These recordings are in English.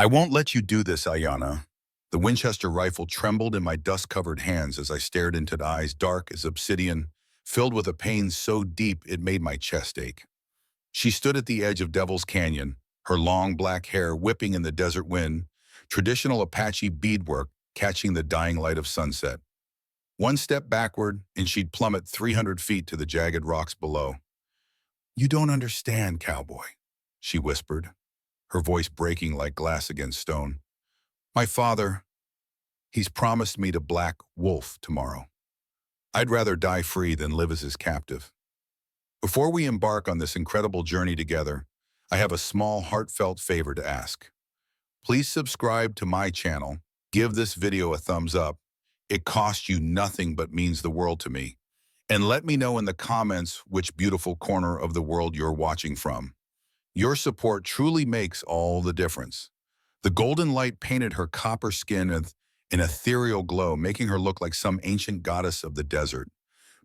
I won't let you do this, Aiyana. The Winchester rifle trembled in my dust-covered hands as I stared into the eyes dark as obsidian, filled with a pain so deep it made my chest ache. She stood at the edge of Devil's Canyon, her long black hair whipping in the desert wind, traditional Apache beadwork catching the dying light of sunset. One step backward, and she'd plummet 300 feet to the jagged rocks below. "You don't understand, Cowboy," she whispered, her voice breaking like glass against stone. "My father, he's promised me to Black Wolf tomorrow. I'd rather die free than live as his captive." Before we embark on this incredible journey together, I have a small, heartfelt favor to ask. Please subscribe to my channel, give this video a thumbs up. It costs you nothing but means the world to me. And let me know in the comments which beautiful corner of the world you're watching from. Your support truly makes all the difference. The golden light painted her copper skin with an ethereal glow, making her look like some ancient goddess of the desert.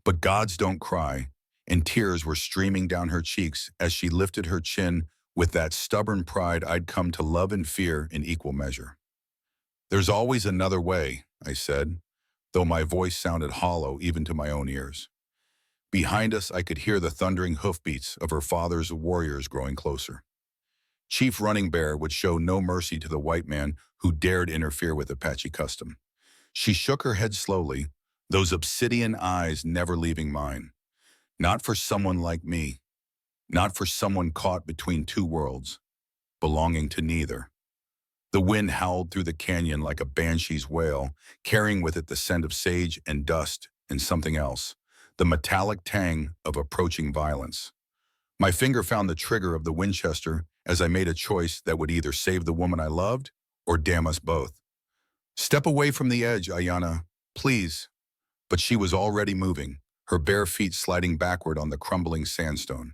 But gods don't cry, and tears were streaming down her cheeks as she lifted her chin with that stubborn pride I'd come to love and fear in equal measure. "There's always another way," I said, though my voice sounded hollow even to my own ears. Behind us, I could hear the thundering hoofbeats of her father's warriors growing closer. Chief Running Bear would show no mercy to the white man who dared interfere with Apache custom. She shook her head slowly, those obsidian eyes never leaving mine. Not for someone like me. Not for someone caught between two worlds, belonging to neither. The wind howled through the canyon like a banshee's wail, carrying with it the scent of sage and dust and something else, the metallic tang of approaching violence. My finger found the trigger of the Winchester as I made a choice that would either save the woman I loved or damn us both. "Step away from the edge, Aiyana, please." But she was already moving, her bare feet sliding backward on the crumbling sandstone.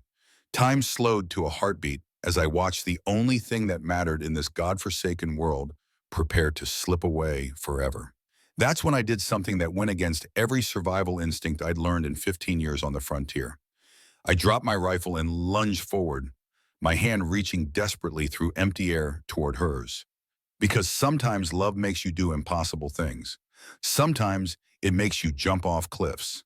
Time slowed to a heartbeat as I watched the only thing that mattered in this godforsaken world prepare to slip away forever. That's when I did something that went against every survival instinct I'd learned in 15 years on the frontier. I dropped my rifle and lunged forward, my hand reaching desperately through empty air toward hers. Because sometimes love makes you do impossible things. Sometimes it makes you jump off cliffs.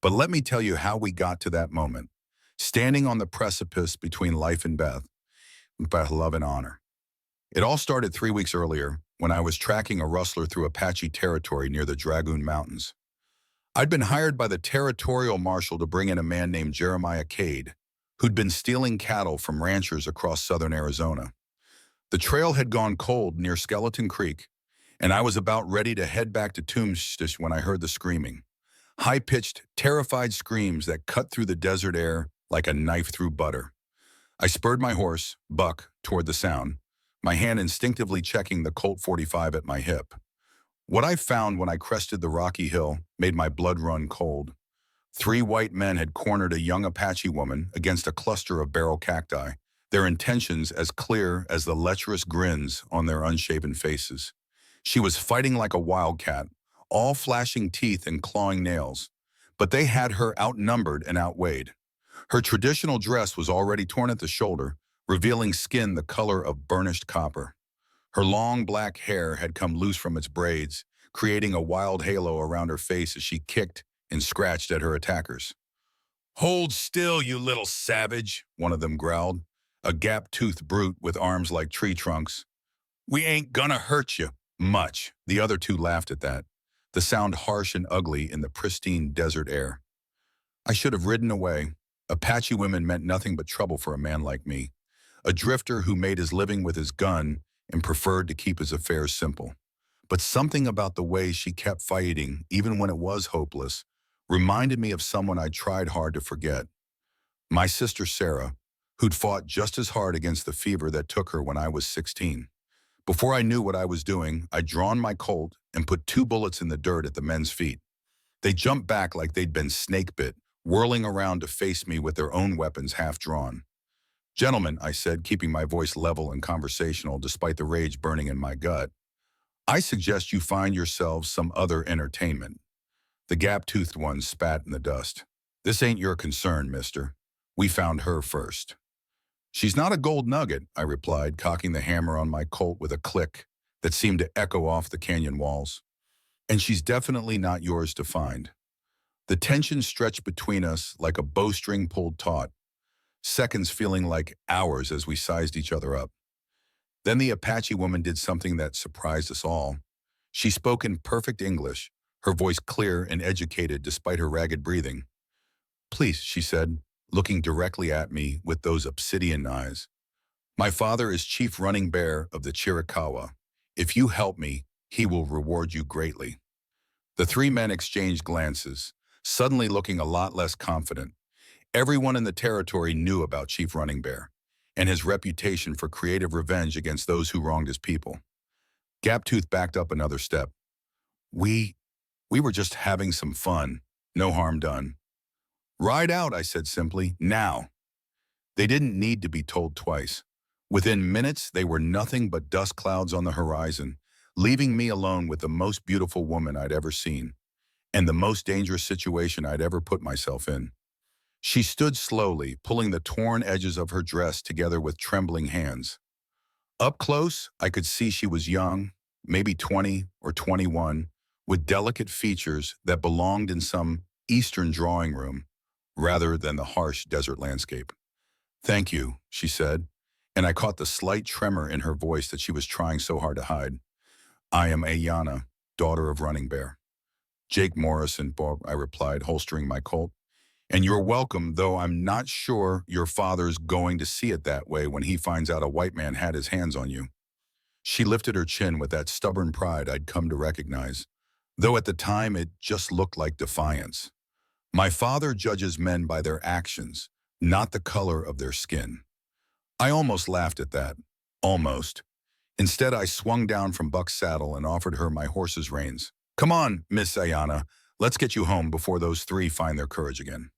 But let me tell you how we got to that moment, standing on the precipice between life and death, with love and honor. It all started 3 weeks earlier when I was tracking a rustler through Apache territory near the Dragoon Mountains. I'd been hired by the territorial marshal to bring in a man named Jeremiah Cade, who'd been stealing cattle from ranchers across southern Arizona. The trail had gone cold near Skeleton Creek, and I was about ready to head back to Tombstone when I heard the screaming. High-pitched, terrified screams that cut through the desert air like a knife through butter. I spurred my horse, Buck, toward the sound, my hand instinctively checking the Colt 45 at my hip. What I found when I crested the rocky hill made my blood run cold. 3 white men had cornered a young Apache woman against a cluster of barrel cacti, their intentions as clear as the lecherous grins on their unshaven faces. She was fighting like a wildcat, all flashing teeth and clawing nails, but they had her outnumbered and outweighed. Her traditional dress was already torn at the shoulder, revealing skin the color of burnished copper. Her long black hair had come loose from its braids, creating a wild halo around her face as she kicked and scratched at her attackers. "Hold still, you little savage," one of them growled, a gap-toothed brute with arms like tree trunks. "We ain't gonna hurt you much." The other 2 laughed at that, the sound harsh and ugly in the pristine desert air. I should have ridden away. Apache women meant nothing but trouble for a man like me, a drifter who made his living with his gun and preferred to keep his affairs simple. But something about the way she kept fighting, even when it was hopeless, reminded me of someone I tried hard to forget. My sister Sarah, who'd fought just as hard against the fever that took her when I was 16. Before I knew what I was doing, I'd drawn my Colt and put 2 bullets in the dirt at the men's feet. They jumped back like they'd been snake-bit, whirling around to face me with their own weapons half drawn. "Gentlemen," I said, keeping my voice level and conversational despite the rage burning in my gut, "I suggest you find yourselves some other entertainment." The gap-toothed one spat in the dust. "This ain't your concern, mister. We found her first." She's not a gold nugget, I replied, cocking the hammer on my Colt with a click that seemed to echo off the canyon walls. And she's definitely not yours to find. The tension stretched between us like a bowstring pulled taut, seconds feeling like hours as we sized each other up. Then the Apache woman did something that surprised us all. She spoke in perfect English, her voice clear and educated despite her ragged breathing. Please, she said, looking directly at me with those obsidian eyes. My father is Chief Running Bear of the Chiricahua. If you help me, he will reward you greatly. The three men exchanged glances, suddenly looking a lot less confident. Everyone in the territory knew about Chief Running Bear and his reputation for creative revenge against those who wronged his people. Gaptooth backed up another step. We were just having some fun. No harm done. Ride out, I said simply, now. They didn't need to be told twice. Within minutes, they were nothing but dust clouds on the horizon, leaving me alone with the most beautiful woman I'd ever seen, and the most dangerous situation I'd ever put myself in. She stood slowly, pulling the torn edges of her dress together with trembling hands. Up close, I could see she was young, maybe 20 or 21, with delicate features that belonged in some Eastern drawing room, rather than the harsh desert landscape. Thank you, she said, and I caught the slight tremor in her voice that she was trying so hard to hide. I am Aiyana, daughter of Running Bear. Jake Morrison, I replied, holstering my Colt. And you're welcome, though I'm not sure your father's going to see it that way when he finds out a white man had his hands on you. She lifted her chin with that stubborn pride I'd come to recognize, though at the time it just looked like defiance. My father judges men by their actions, not the color of their skin. I almost laughed at that. Almost. Instead, I swung down from Buck's saddle and offered her my horse's reins. Come on, Miss Aiyana, let's get you home before those three find their courage again.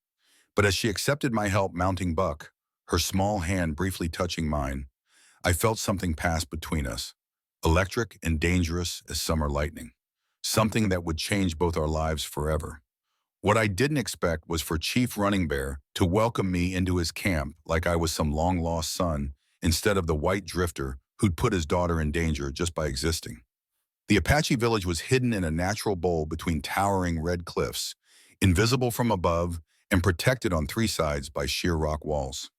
But as she accepted my help mounting Buck, her small hand briefly touching mine, I felt something pass between us, electric and dangerous as summer lightning, something that would change both our lives forever. What I didn't expect was for Chief Running Bear to welcome me into his camp like I was some long-lost son instead of the white drifter who'd put his daughter in danger just by existing. The Apache village was hidden in a natural bowl between towering red cliffs, invisible from above and protected on three sides by sheer rock walls.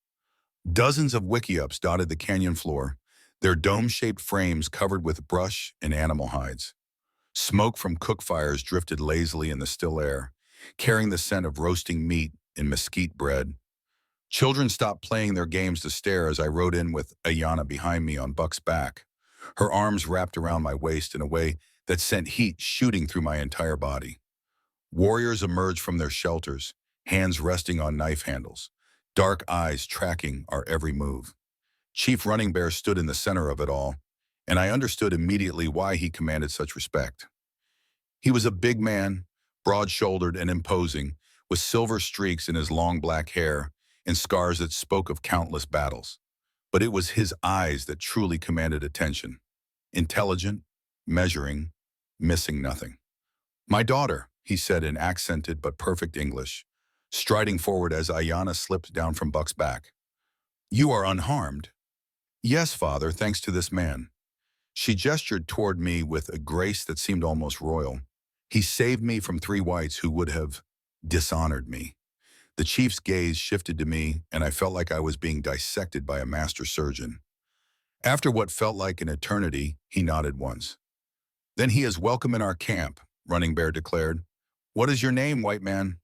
Dozens of wickiups dotted the canyon floor, their dome-shaped frames covered with brush and animal hides. Smoke from cook fires drifted lazily in the still air, carrying the scent of roasting meat and mesquite bread. Children stopped playing their games to stare as I rode in with Aiyana behind me on Buck's back, her arms wrapped around my waist in a way that sent heat shooting through my entire body. Warriors emerged from their shelters, hands resting on knife handles, dark eyes tracking our every move. Chief Running Bear stood in the center of it all, and I understood immediately why he commanded such respect. He was a big man, broad-shouldered and imposing, with silver streaks in his long black hair and scars that spoke of countless battles. But it was his eyes that truly commanded attention. Intelligent, measuring, missing nothing. My daughter, he said in accented but perfect English, striding forward as Aiyana slipped down from Buck's back. You are unharmed. Yes, father, thanks to this man. She gestured toward me with a grace that seemed almost royal. He saved me from three whites who would have dishonored me. The chief's gaze shifted to me, and I felt like I was being dissected by a master surgeon. After what felt like an eternity, he nodded once. Then he is welcome in our camp, Running Bear declared. What is your name, white man?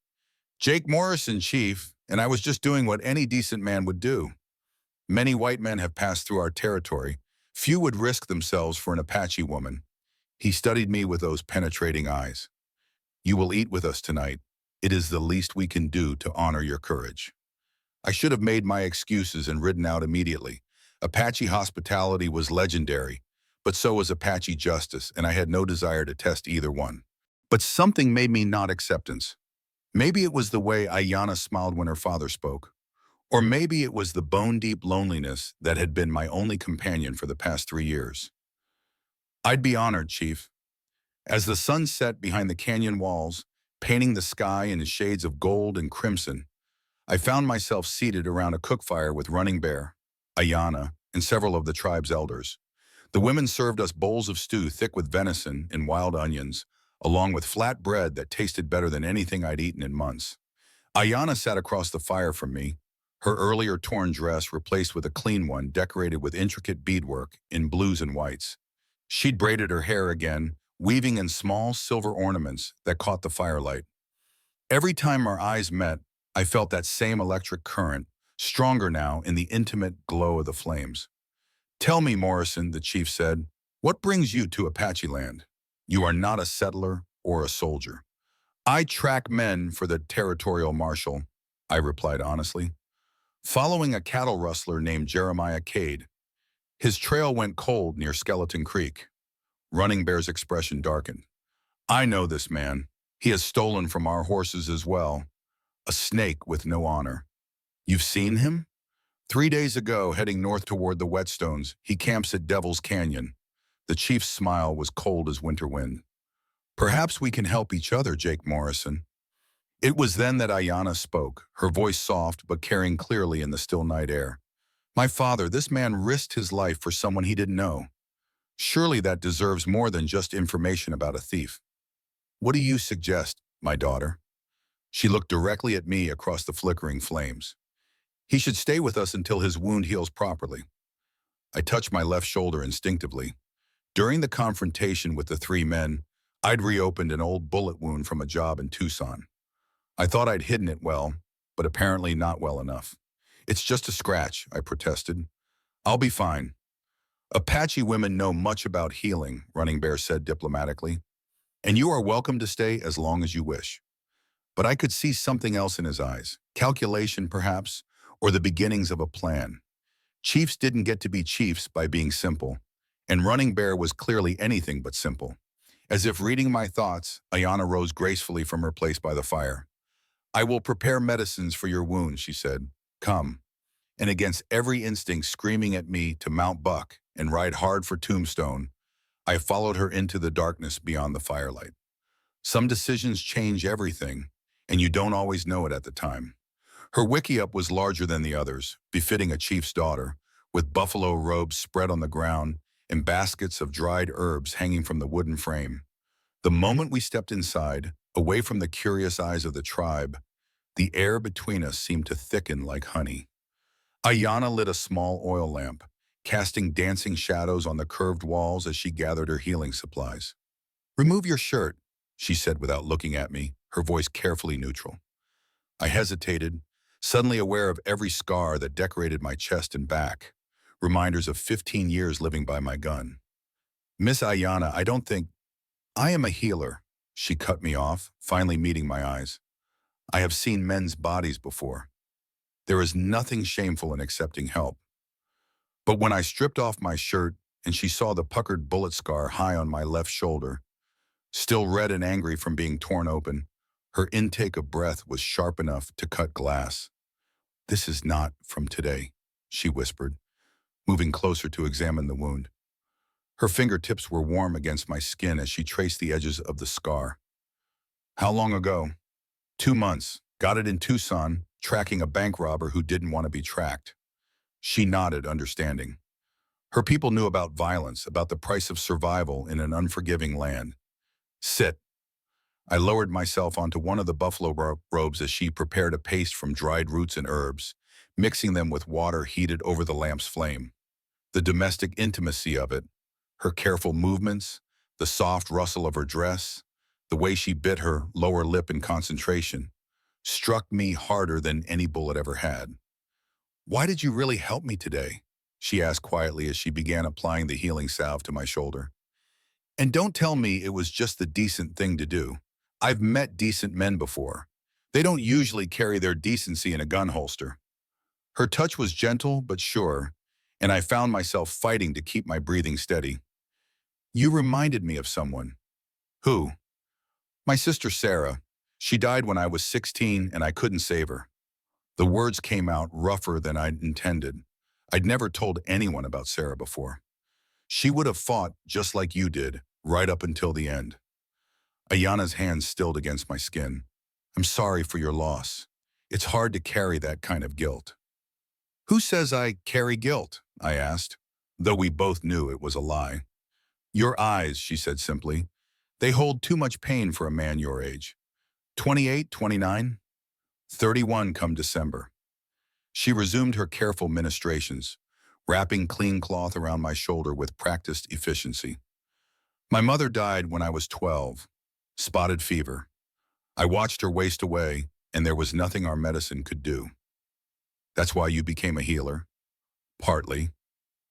Jake Morrison, chief, and I was just doing what any decent man would do. Many white men have passed through our territory. Few would risk themselves for an Apache woman. He studied me with those penetrating eyes. You will eat with us tonight. It is the least we can do to honor your courage. I should have made my excuses and ridden out immediately. Apache hospitality was legendary, but so was Apache justice, and I had no desire to test either one. But something made me nod acceptance. Maybe it was the way Aiyana smiled when her father spoke. Or maybe it was the bone-deep loneliness that had been my only companion for the past 3 years. I'd be honored, Chief. As the sun set behind the canyon walls, painting the sky in shades of gold and crimson, I found myself seated around a cook fire with Running Bear, Aiyana, and several of the tribe's elders. The women served us bowls of stew thick with venison and wild onions, along with flat bread that tasted better than anything I'd eaten in months. Aiyana sat across the fire from me, her earlier torn dress replaced with a clean one decorated with intricate beadwork in blues and whites. She'd braided her hair again, weaving in small silver ornaments that caught the firelight. Every time our eyes met, I felt that same electric current, stronger now in the intimate glow of the flames. "Tell me, Morrison," the chief said, "what brings you to Apache land? You are not a settler or a soldier." "I track men for the territorial marshal," I replied honestly. "Following a cattle rustler named Jeremiah Cade. His trail went cold near Skeleton Creek." Running Bear's expression darkened. "I know this man. He has stolen from our horses as well. A snake with no honor." "You've seen him?" "3 days ago, heading north toward the whetstones, he camps at Devil's Canyon." The chief's smile was cold as winter wind. "Perhaps we can help each other, Jake Morrison." It was then that Aiyana spoke, her voice soft but carrying clearly in the still night air. "My father, this man risked his life for someone he didn't know. Surely that deserves more than just information about a thief." "What do you suggest, my daughter?" She looked directly at me across the flickering flames. "He should stay with us until his wound heals properly." I touched my left shoulder instinctively. During the confrontation with the three men, I'd reopened an old bullet wound from a job in Tucson. I thought I'd hidden it well, but apparently not well enough. "It's just a scratch," I protested. "I'll be fine." "Apache women know much about healing," Running Bear said diplomatically, "and you are welcome to stay as long as you wish." But I could see something else in his eyes, calculation perhaps, or the beginnings of a plan. Chiefs didn't get to be chiefs by being simple, and Running Bear was clearly anything but simple. As if reading my thoughts, Aiyana rose gracefully from her place by the fire. "I will prepare medicines for your wounds," she said. "Come." And against every instinct screaming at me to mount buck and ride hard for Tombstone, I followed her into the darkness beyond the firelight. Some decisions change everything, and you don't always know it at the time. Her wickiup was larger than the others, befitting a chief's daughter, with buffalo robes spread on the ground and baskets of dried herbs hanging from the wooden frame. The moment we stepped inside, away from the curious eyes of the tribe, the air between us seemed to thicken like honey. Aiyana lit a small oil lamp, casting dancing shadows on the curved walls as she gathered her healing supplies. "Remove your shirt," she said without looking at me, her voice carefully neutral. I hesitated, suddenly aware of every scar that decorated my chest and back, reminders of 15 years living by my gun. "Miss Aiyana, I don't think—" "I am a healer," she cut me off, finally meeting my eyes. "I have seen men's bodies before. There is nothing shameful in accepting help." But when I stripped off my shirt and she saw the puckered bullet scar high on my left shoulder, still red and angry from being torn open, her intake of breath was sharp enough to cut glass. "This is not from today," she whispered, moving closer to examine the wound. Her fingertips were warm against my skin as she traced the edges of the scar. "How long ago?" 2 months. Got it in Tucson, tracking a bank robber who didn't want to be tracked." She nodded, understanding. Her people knew about violence, about the price of survival in an unforgiving land. "Sit." I lowered myself onto one of the buffalo robes as she prepared a paste from dried roots and herbs, mixing them with water heated over the lamp's flame. The domestic intimacy of it, her careful movements, the soft rustle of her dress, the way she bit her lower lip in concentration, struck me harder than any bullet ever had. "Why did you really help me today?" she asked quietly as she began applying the healing salve to my shoulder. "And don't tell me it was just the decent thing to do. I've met decent men before. They don't usually carry their decency in a gun holster." Her touch was gentle but sure, and I found myself fighting to keep my breathing steady. "You reminded me of someone." "Who?" "My sister Sarah. She died when I was 16 and I couldn't save her." The words came out rougher than I'd intended. I'd never told anyone about Sarah before. "She would have fought just like you did, right up until the end." Aiyana's hands stilled against my skin. "I'm sorry for your loss. It's hard to carry that kind of guilt." Who says I carry guilt? I asked, though we both knew it was a lie. Your eyes, she said simply. They hold too much pain for a man your age. 28, 29, 31 come December. She resumed her careful ministrations, wrapping clean cloth around my shoulder with practiced efficiency. My mother died when I was 12, spotted fever. I watched her waste away, and there was nothing our medicine could do. That's why you became a healer? Partly.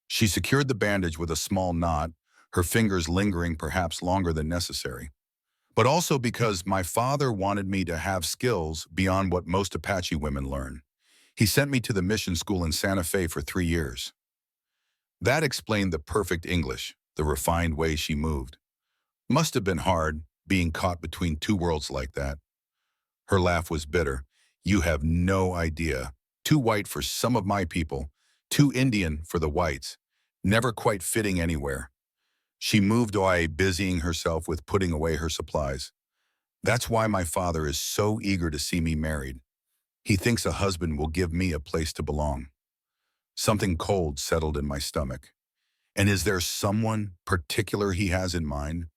She secured the bandage with a small knot, her fingers lingering perhaps longer than necessary. But also because my father wanted me to have skills beyond what most Apache women learn. He sent me to the mission school in Santa Fe for 3 years. That explained the perfect English, the refined way she moved. Must have been hard, being caught between two worlds like that. Her laugh was bitter. You have no idea. Too white for some of my people, too Indian for the whites, never quite fitting anywhere. She moved away, busying herself with putting away her supplies. That's why my father is so eager to see me married. He thinks a husband will give me a place to belong. Something cold settled in my stomach. And is there someone particular he has in mind?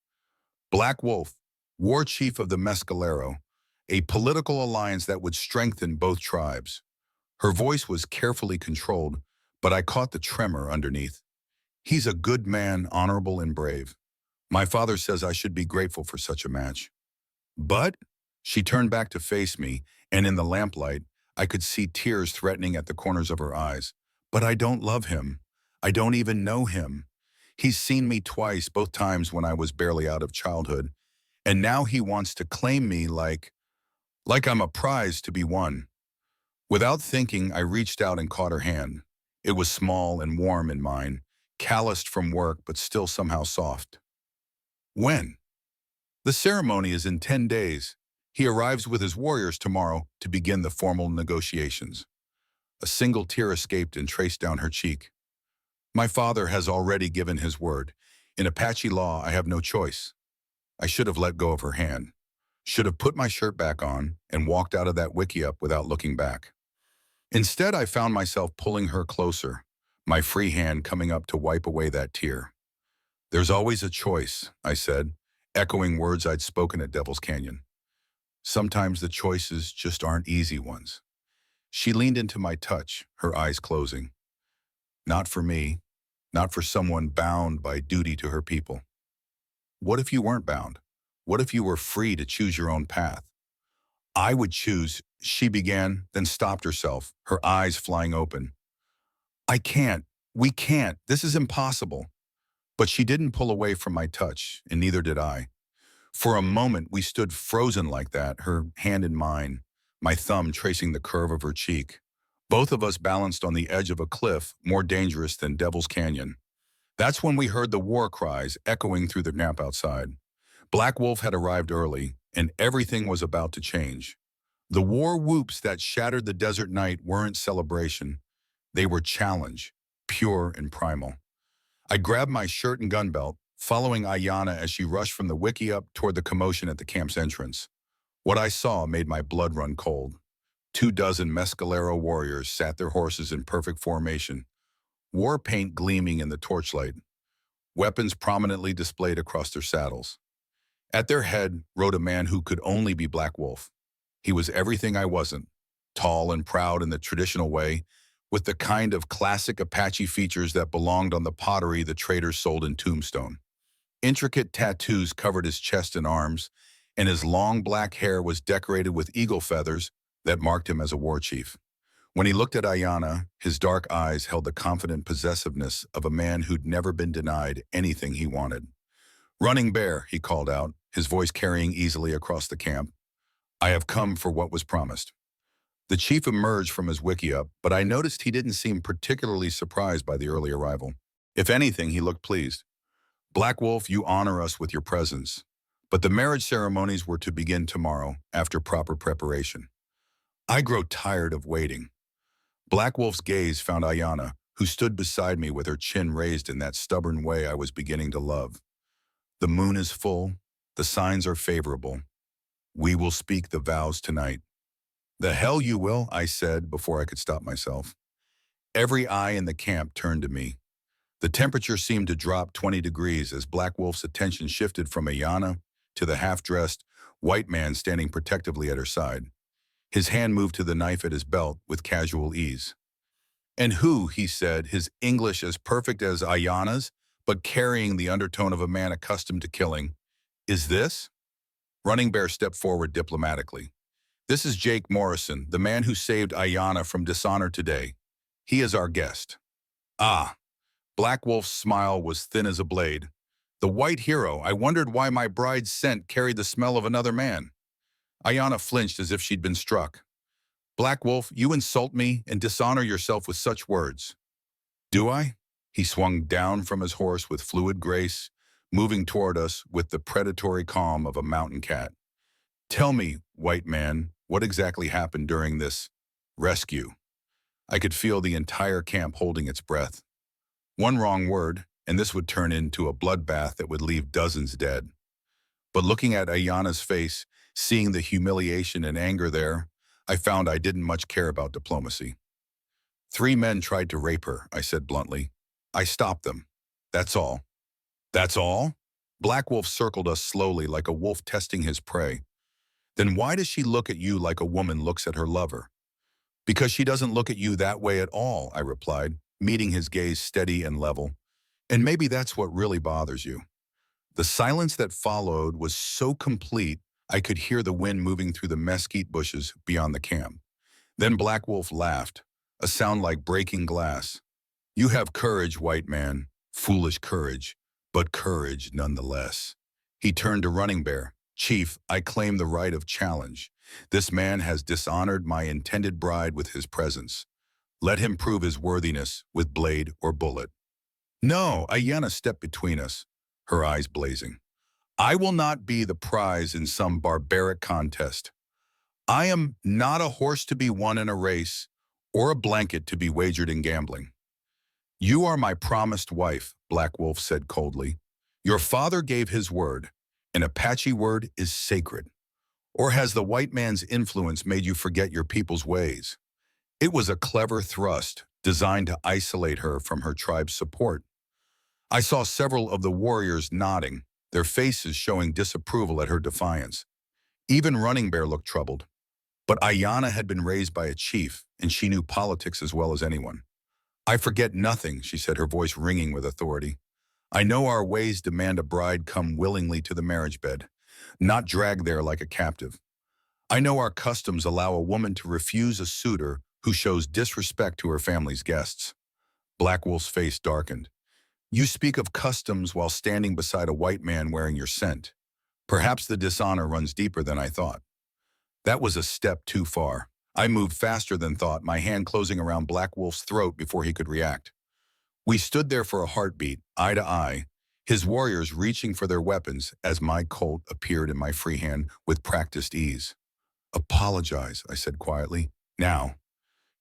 Black Wolf, war chief of the Mescalero, a political alliance that would strengthen both tribes. Her voice was carefully controlled, but I caught the tremor underneath. He's a good man, honorable and brave. My father says I should be grateful for such a match. But she turned back to face me, and in the lamplight, I could see tears threatening at the corners of her eyes. But I don't love him. I don't even know him. He's seen me twice, both times when I was barely out of childhood, and now he wants to claim me like I'm a prize to be won. Without thinking, I reached out and caught her hand. It was small and warm in mine, calloused from work but still somehow soft. When? The ceremony is in 10 days. He arrives with his warriors tomorrow to begin the formal negotiations. A single tear escaped and traced down her cheek. My father has already given his word. In Apache law, I have no choice. I should have let go of her hand. Should have put my shirt back on and walked out of that wickiup without looking back. Instead, I found myself pulling her closer, my free hand coming up to wipe away that tear. There's always a choice, I said, echoing words I'd spoken at Devil's Canyon. Sometimes the choices just aren't easy ones. She leaned into my touch, her eyes closing. Not for me, not for someone bound by duty to her people. What if you weren't bound? What if you were free to choose your own path? I would choose, she began, then stopped herself, her eyes flying open. I can't. We can't. This is impossible. But she didn't pull away from my touch, and neither did I. For a moment, we stood frozen like that, her hand in mine, my thumb tracing the curve of her cheek. Both of us balanced on the edge of a cliff, more dangerous than Devil's Canyon. That's when we heard the war cries echoing through the camp outside. Black Wolf had arrived early, and everything was about to change. The war whoops that shattered the desert night weren't celebration. They were challenge, pure and primal. I grabbed my shirt and gun belt, following Aiyana as she rushed from the wickiup toward the commotion at the camp's entrance. What I saw made my blood run cold. 24 Mescalero warriors sat their horses in perfect formation, war paint gleaming in the torchlight, weapons prominently displayed across their saddles. At their head rode a man who could only be Black Wolf. He was everything I wasn't, tall and proud in the traditional way, with the kind of classic Apache features that belonged on the pottery the traders sold in Tombstone. Intricate tattoos covered his chest and arms, and his long black hair was decorated with eagle feathers that marked him as a war chief. When he looked at Aiyana, his dark eyes held the confident possessiveness of a man who'd never been denied anything he wanted. "Running Bear," he called out, his voice carrying easily across the camp. "I have come for what was promised." The chief emerged from his wickiup, but I noticed he didn't seem particularly surprised by the early arrival. If anything, he looked pleased. "Black Wolf, you honor us with your presence. But the marriage ceremonies were to begin tomorrow, after proper preparation. I grow tired of waiting." Black Wolf's gaze found Aiyana, who stood beside me with her chin raised in that stubborn way I was beginning to love. "The moon is full. The signs are favorable. We will speak the vows tonight." "The hell you will," I said before I could stop myself. Every eye in the camp turned to me. The temperature seemed to drop 20 degrees as Black Wolf's attention shifted from Aiyana to the half-dressed, white man standing protectively at her side. His hand moved to the knife at his belt with casual ease. "And who," he said, his English as perfect as Aiyana's, but carrying the undertone of a man accustomed to killing, "is this?" Running Bear stepped forward diplomatically. "This is Jake Morrison, the man who saved Aiyana from dishonor today. He is our guest." "Ah." Black Wolf's smile was thin as a blade. "The white hero. I wondered why my bride's scent carried the smell of another man." Aiyana flinched as if she'd been struck. "Black Wolf, you insult me and dishonor yourself with such words." "Do I?" He swung down from his horse with fluid grace, moving toward us with the predatory calm of a mountain cat. "Tell me, white man, what exactly happened during this rescue?" I could feel the entire camp holding its breath. One wrong word, and this would turn into a bloodbath that would leave dozens dead. But looking at Aiyana's face, seeing the humiliation and anger there, I found I didn't much care about diplomacy. "3 men tried to rape her," I said bluntly. "I stopped them. That's all." "That's all?" Black Wolf circled us slowly like a wolf testing his prey. "Then why does she look at you like a woman looks at her lover?" "Because she doesn't look at you that way at all," I replied, meeting his gaze steady and level. "And maybe that's what really bothers you." The silence that followed was so complete I could hear the wind moving through the mesquite bushes beyond the camp. Then Black Wolf laughed, a sound like breaking glass. "You have courage, white man, foolish courage, but courage nonetheless." He turned to Running Bear. "Chief, I claim the right of challenge. This man has dishonored my intended bride with his presence. Let him prove his worthiness with blade or bullet." "No," Aiyana stepped between us, her eyes blazing. "I will not be the prize in some barbaric contest. I am not a horse to be won in a race or a blanket to be wagered in gambling." "You are my promised wife," Black Wolf said coldly. "Your father gave his word. An Apache word is sacred. Or has the white man's influence made you forget your people's ways?" It was a clever thrust designed to isolate her from her tribe's support. I saw several of the warriors nodding, their faces showing disapproval at her defiance. Even Running Bear looked troubled. But Aiyana had been raised by a chief, and she knew politics as well as anyone. "I forget nothing," she said, her voice ringing with authority. "I know our ways demand a bride come willingly to the marriage bed, not dragged there like a captive. I know our customs allow a woman to refuse a suitor who shows disrespect to her family's guests." Black Wolf's face darkened. "You speak of customs while standing beside a white man wearing your scent. Perhaps the dishonor runs deeper than I thought." That was a step too far. I moved faster than thought, my hand closing around Black Wolf's throat before he could react. We stood there for a heartbeat, eye to eye, his warriors reaching for their weapons as my Colt appeared in my free hand with practiced ease. "Apologize," I said quietly. "Now."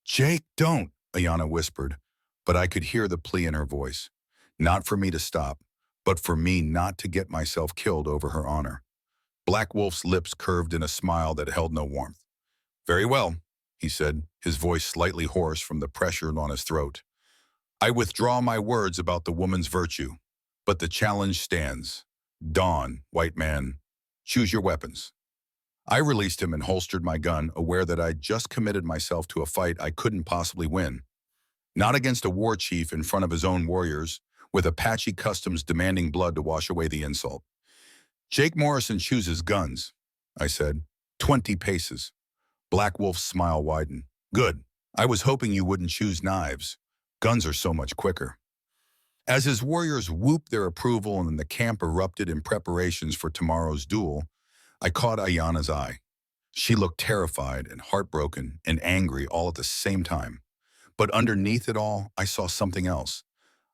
"Jake, don't," Aiyana whispered, but I could hear the plea in her voice. Not for me to stop, but for me not to get myself killed over her honor. Black Wolf's lips curved in a smile that held no warmth. "Very well," he said, his voice slightly hoarse from the pressure on his throat. "I withdraw my words about the woman's virtue, but the challenge stands. Dawn, white man, choose your weapons." I released him and holstered my gun, aware that I'd just committed myself to a fight I couldn't possibly win. Not against a war chief in front of his own warriors, with Apache customs demanding blood to wash away the insult. "Jake Morrison chooses guns," I said. 20 paces. Black Wolf's smile widened. "Good. I was hoping you wouldn't choose knives. Guns are so much quicker." As his warriors whooped their approval and the camp erupted in preparations for tomorrow's duel, I caught Aiyana's eye. She looked terrified and heartbroken and angry all at the same time. But underneath it all, I saw something else.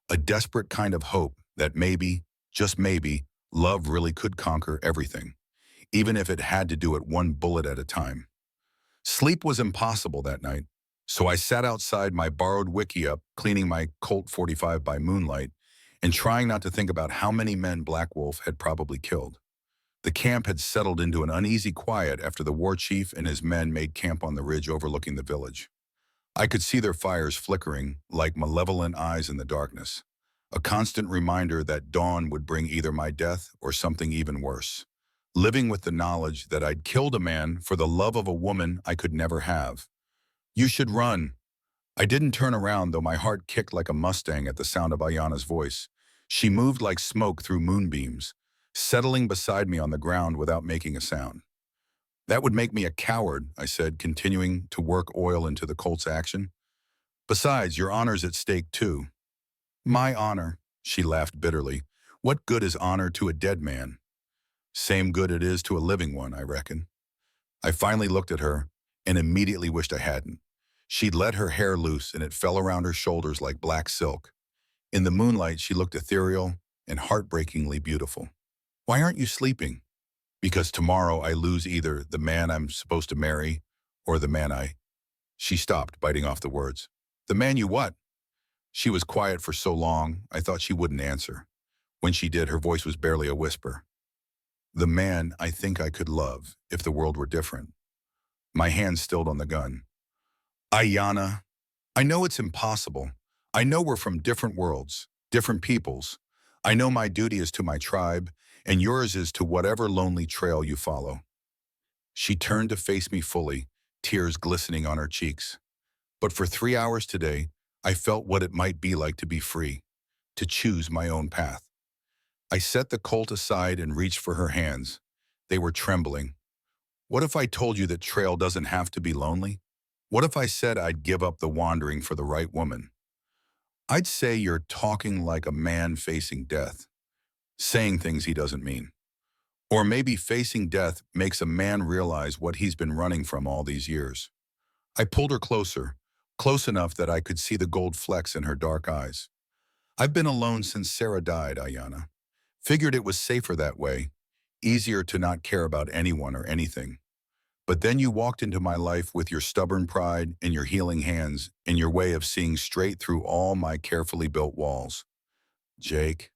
A desperate kind of hope that maybe, just maybe, love really could conquer everything, even if it had to do it one bullet at a time. Sleep was impossible that night, so I sat outside my borrowed wickiup, cleaning my Colt 45 by moonlight, and trying not to think about how many men Black Wolf had probably killed. The camp had settled into an uneasy quiet after the war chief and his men made camp on the ridge overlooking the village. I could see their fires flickering like malevolent eyes in the darkness, a constant reminder that dawn would bring either my death or something even worse. Living with the knowledge that I'd killed a man for the love of a woman I could never have. You should run. I didn't turn around, though my heart kicked like a Mustang at the sound of Aiyana's voice. She moved like smoke through moonbeams, settling beside me on the ground without making a sound. That would make me a coward, I said, continuing to work oil into the Colt's action. Besides, your honor's at stake too. My honor, she laughed bitterly. What good is honor to a dead man? Same good it is to a living one, I reckon. I finally looked at her and immediately wished I hadn't. She'd let her hair loose and it fell around her shoulders like black silk. In the moonlight, she looked ethereal and heartbreakingly beautiful. Why aren't you sleeping? Because tomorrow I lose either the man I'm supposed to marry or the man I... She stopped, biting off the words. The man you what? She was quiet for so long, I thought she wouldn't answer. When she did, her voice was barely a whisper. The man I think I could love if the world were different. My hand stilled on the gun. Aiyana, I know it's impossible. I know we're from different worlds, different peoples. I know my duty is to my tribe, and yours is to whatever lonely trail you follow. She turned to face me fully, tears glistening on her cheeks. But for 3 hours today, I felt what it might be like to be free, to choose my own path. I set the Colt aside and reached for her hands. They were trembling. What if I told you that trail doesn't have to be lonely? What if I said I'd give up the wandering for the right woman? I'd say you're talking like a man facing death, saying things he doesn't mean. Or maybe facing death makes a man realize what he's been running from all these years. I pulled her closer, close enough that I could see the gold flecks in her dark eyes. I've been alone since Sarah died, Aiyana. Figured it was safer that way, easier to not care about anyone or anything. But then you walked into my life with your stubborn pride and your healing hands and your way of seeing straight through all my carefully built walls. Jake,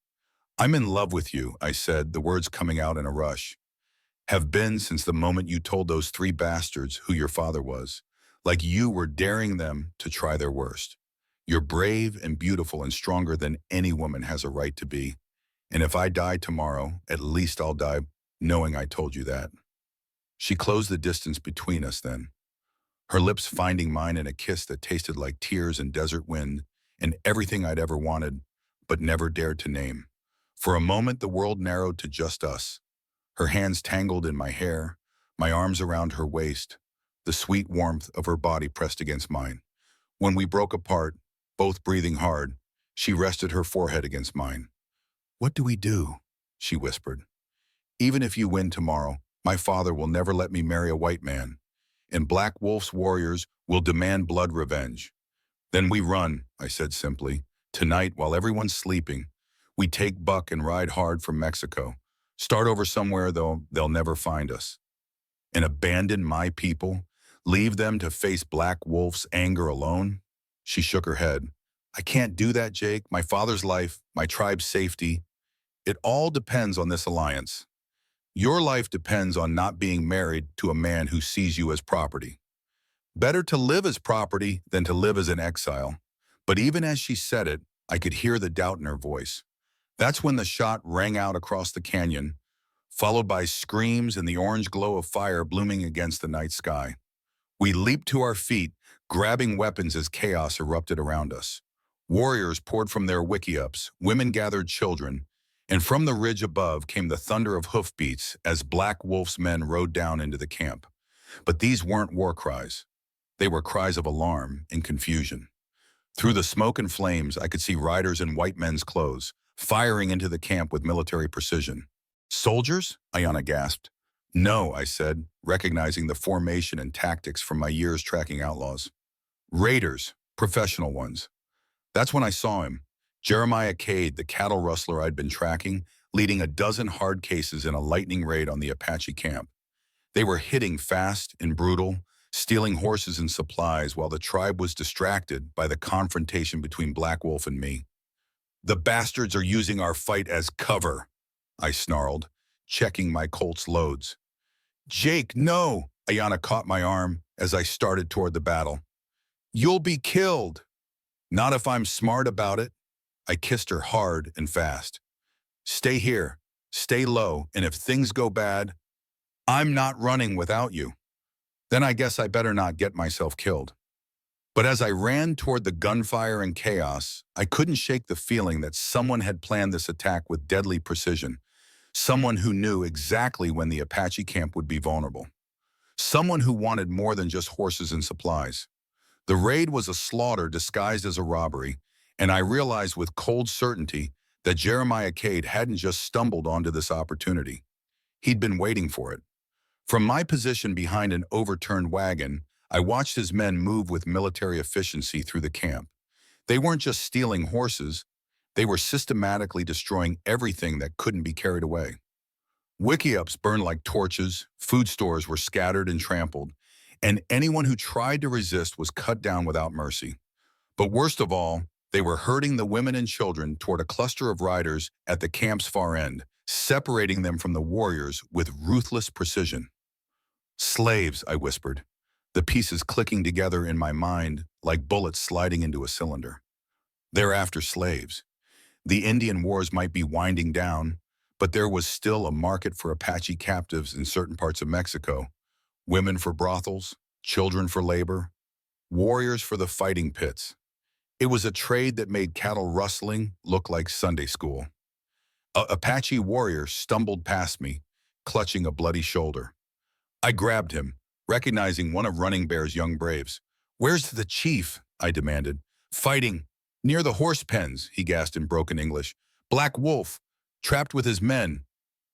I'm in love with you, I said, the words coming out in a rush. Have been since the moment you told those 3 bastards who your father was, like you were daring them to try their worst. You're brave and beautiful and stronger than any woman has a right to be. And if I die tomorrow, at least I'll die knowing I told you that. She closed the distance between us then, her lips finding mine in a kiss that tasted like tears and desert wind and everything I'd ever wanted, but never dared to name. For a moment, the world narrowed to just us. Her hands tangled in my hair, my arms around her waist, the sweet warmth of her body pressed against mine. When we broke apart, both breathing hard, she rested her forehead against mine. What do we do? She whispered. Even if you win tomorrow, my father will never let me marry a white man, and Black Wolf's warriors will demand blood revenge. Then we run, I said simply. Tonight, while everyone's sleeping, we take Buck and ride hard for Mexico. Start over somewhere, though they'll never find us. And abandon my people? Leave them to face Black Wolf's anger alone? She shook her head. I can't do that, Jake. My father's life, my tribe's safety. It all depends on this alliance. Your life depends on not being married to a man who sees you as property. Better to live as property than to live as an exile. But even as she said it, I could hear the doubt in her voice. That's when the shot rang out across the canyon, followed by screams and the orange glow of fire blooming against the night sky. We leaped to our feet, grabbing weapons as chaos erupted around us. Warriors poured from their wickiups, women gathered children, and from the ridge above came the thunder of hoofbeats as Black Wolf's men rode down into the camp. But these weren't war cries. They were cries of alarm and confusion. Through the smoke and flames, I could see riders in white men's clothes, firing into the camp with military precision. Soldiers? Aiyana gasped. No, I said, recognizing the formation and tactics from my years tracking outlaws. Raiders, professional ones. That's when I saw him. Jeremiah Cade, the cattle rustler I'd been tracking, leading a dozen hard cases in a lightning raid on the Apache camp. They were hitting fast and brutal, stealing horses and supplies while the tribe was distracted by the confrontation between Black Wolf and me. The bastards are using our fight as cover, I snarled, checking my Colt's loads. Jake, no! Aiyana caught my arm as I started toward the battle. You'll be killed. Not if I'm smart about it. I kissed her hard and fast. Stay here, stay low, and if things go bad, I'm not running without you. Then I guess I better not get myself killed. But as I ran toward the gunfire and chaos, I couldn't shake the feeling that someone had planned this attack with deadly precision. Someone who knew exactly when the Apache camp would be vulnerable. Someone who wanted more than just horses and supplies. The raid was a slaughter disguised as a robbery, and I realized with cold certainty that Jeremiah Cade hadn't just stumbled onto this opportunity. He'd been waiting for it. From my position behind an overturned wagon, I watched his men move with military efficiency through the camp. They weren't just stealing horses, they were systematically destroying everything that couldn't be carried away. Wickiups burned like torches, food stores were scattered and trampled, and anyone who tried to resist was cut down without mercy. But worst of all, they were herding the women and children toward a cluster of riders at the camp's far end, separating them from the warriors with ruthless precision. Slaves, I whispered, the pieces clicking together in my mind like bullets sliding into a cylinder. They're after slaves. The Indian wars might be winding down, but there was still a market for Apache captives in certain parts of Mexico. Women for brothels, children for labor, warriors for the fighting pits. It was a trade that made cattle rustling look like Sunday school. An Apache warrior stumbled past me, clutching a bloody shoulder. I grabbed him, recognizing one of Running Bear's young braves. "Where's the chief?" I demanded. "Fighting. Near the horse pens," he gasped in broken English. "Black Wolf, trapped with his men.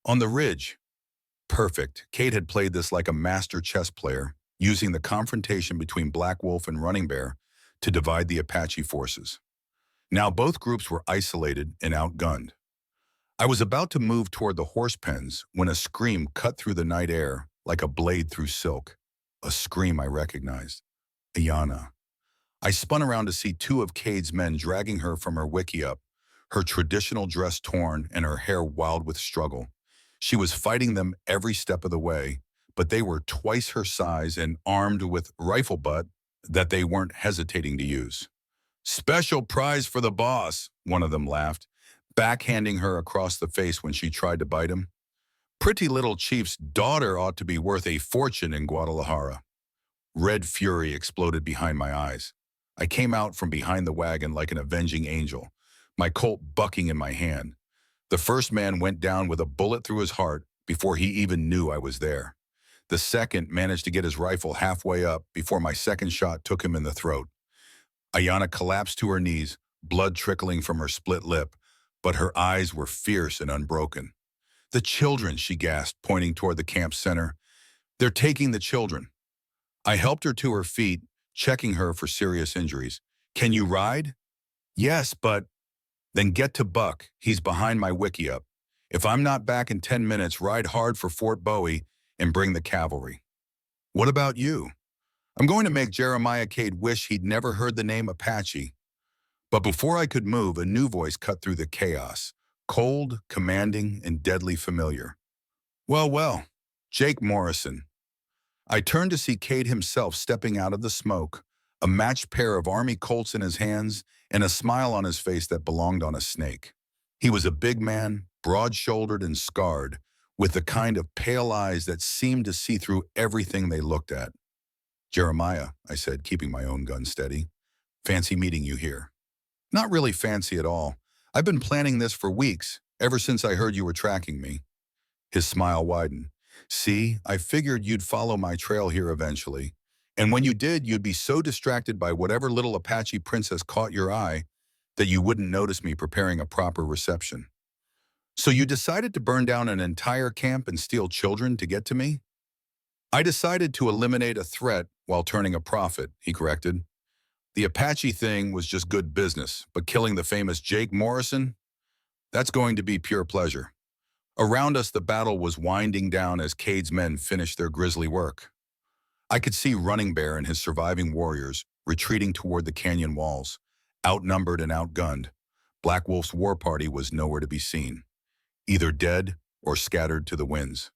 On the ridge." Perfect. Kate had played this like a master chess player, using the confrontation between Black Wolf and Running Bear to divide the Apache forces. Now both groups were isolated and outgunned. I was about to move toward the horse pens when a scream cut through the night air like a blade through silk. A scream I recognized. Aiyana. I spun around to see two of Cade's men dragging her from her wickiup, her traditional dress torn and her hair wild with struggle. She was fighting them every step of the way, but they were twice her size and armed with rifle butt that they weren't hesitating to use. "Special prize for the boss," one of them laughed, backhanding her across the face when she tried to bite him. "Pretty little chief's daughter ought to be worth a fortune in Guadalajara." Red fury exploded behind my eyes. I came out from behind the wagon like an avenging angel, my Colt bucking in my hand. The first man went down with a bullet through his heart before he even knew I was there. The second managed to get his rifle halfway up before my second shot took him in the throat. Aiyana collapsed to her knees, blood trickling from her split lip, but her eyes were fierce and unbroken. "The children," she gasped, pointing toward the camp center. "They're taking the children." I helped her to her feet, checking her for serious injuries. "Can you ride?" "Yes, but—" "Then get to Buck. He's behind my wickiup. If I'm not back in 10 minutes, ride hard for Fort Bowie and bring the cavalry." "What about you?" "I'm going to make Jeremiah Cade wish he'd never heard the name Apache." But before I could move, a new voice cut through the chaos, cold, commanding, and deadly familiar. "Well, well, Jake Morrison." I turned to see Cade himself stepping out of the smoke, a matched pair of army Colts in his hands and a smile on his face that belonged on a snake. He was a big man, broad-shouldered and scarred, with the kind of pale eyes that seemed to see through everything they looked at. "Jeremiah," I said, keeping my own gun steady. "Fancy meeting you here." "Not really fancy at all. I've been planning this for weeks, ever since I heard you were tracking me." His smile widened. "See, I figured you'd follow my trail here eventually. And when you did, you'd be so distracted by whatever little Apache princess caught your eye that you wouldn't notice me preparing a proper reception. So you decided to burn down an entire camp and steal children to get to me?" "I decided to eliminate a threat while turning a profit," he corrected. "The Apache thing was just good business, but killing the famous Jake Morrison? That's going to be pure pleasure." Around us, the battle was winding down as Cade's men finished their grisly work. I could see Running Bear and his surviving warriors retreating toward the canyon walls, outnumbered and outgunned. Black Wolf's war party was nowhere to be seen, either dead or scattered to the winds.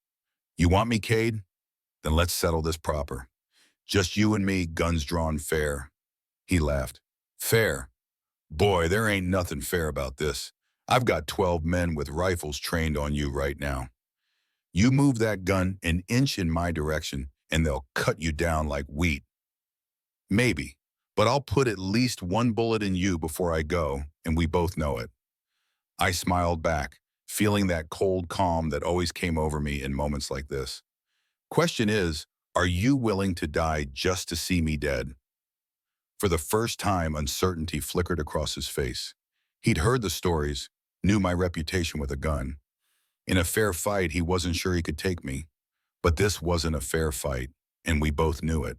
"You want me, Cade? Then let's settle this proper. Just you and me, guns drawn fair." He laughed. Fair. Boy, there ain't nothing fair about this. I've got 12 men with rifles trained on you right now. You move that gun an inch in my direction, and they'll cut you down like wheat. Maybe, but I'll put at least one bullet in you before I go, and we both know it. I smiled back, feeling that cold calm that always came over me in moments like this. Question is, are you willing to die just to see me dead? For the first time, uncertainty flickered across his face. He'd heard the stories, knew my reputation with a gun. In a fair fight, he wasn't sure he could take me. But this wasn't a fair fight, and we both knew it.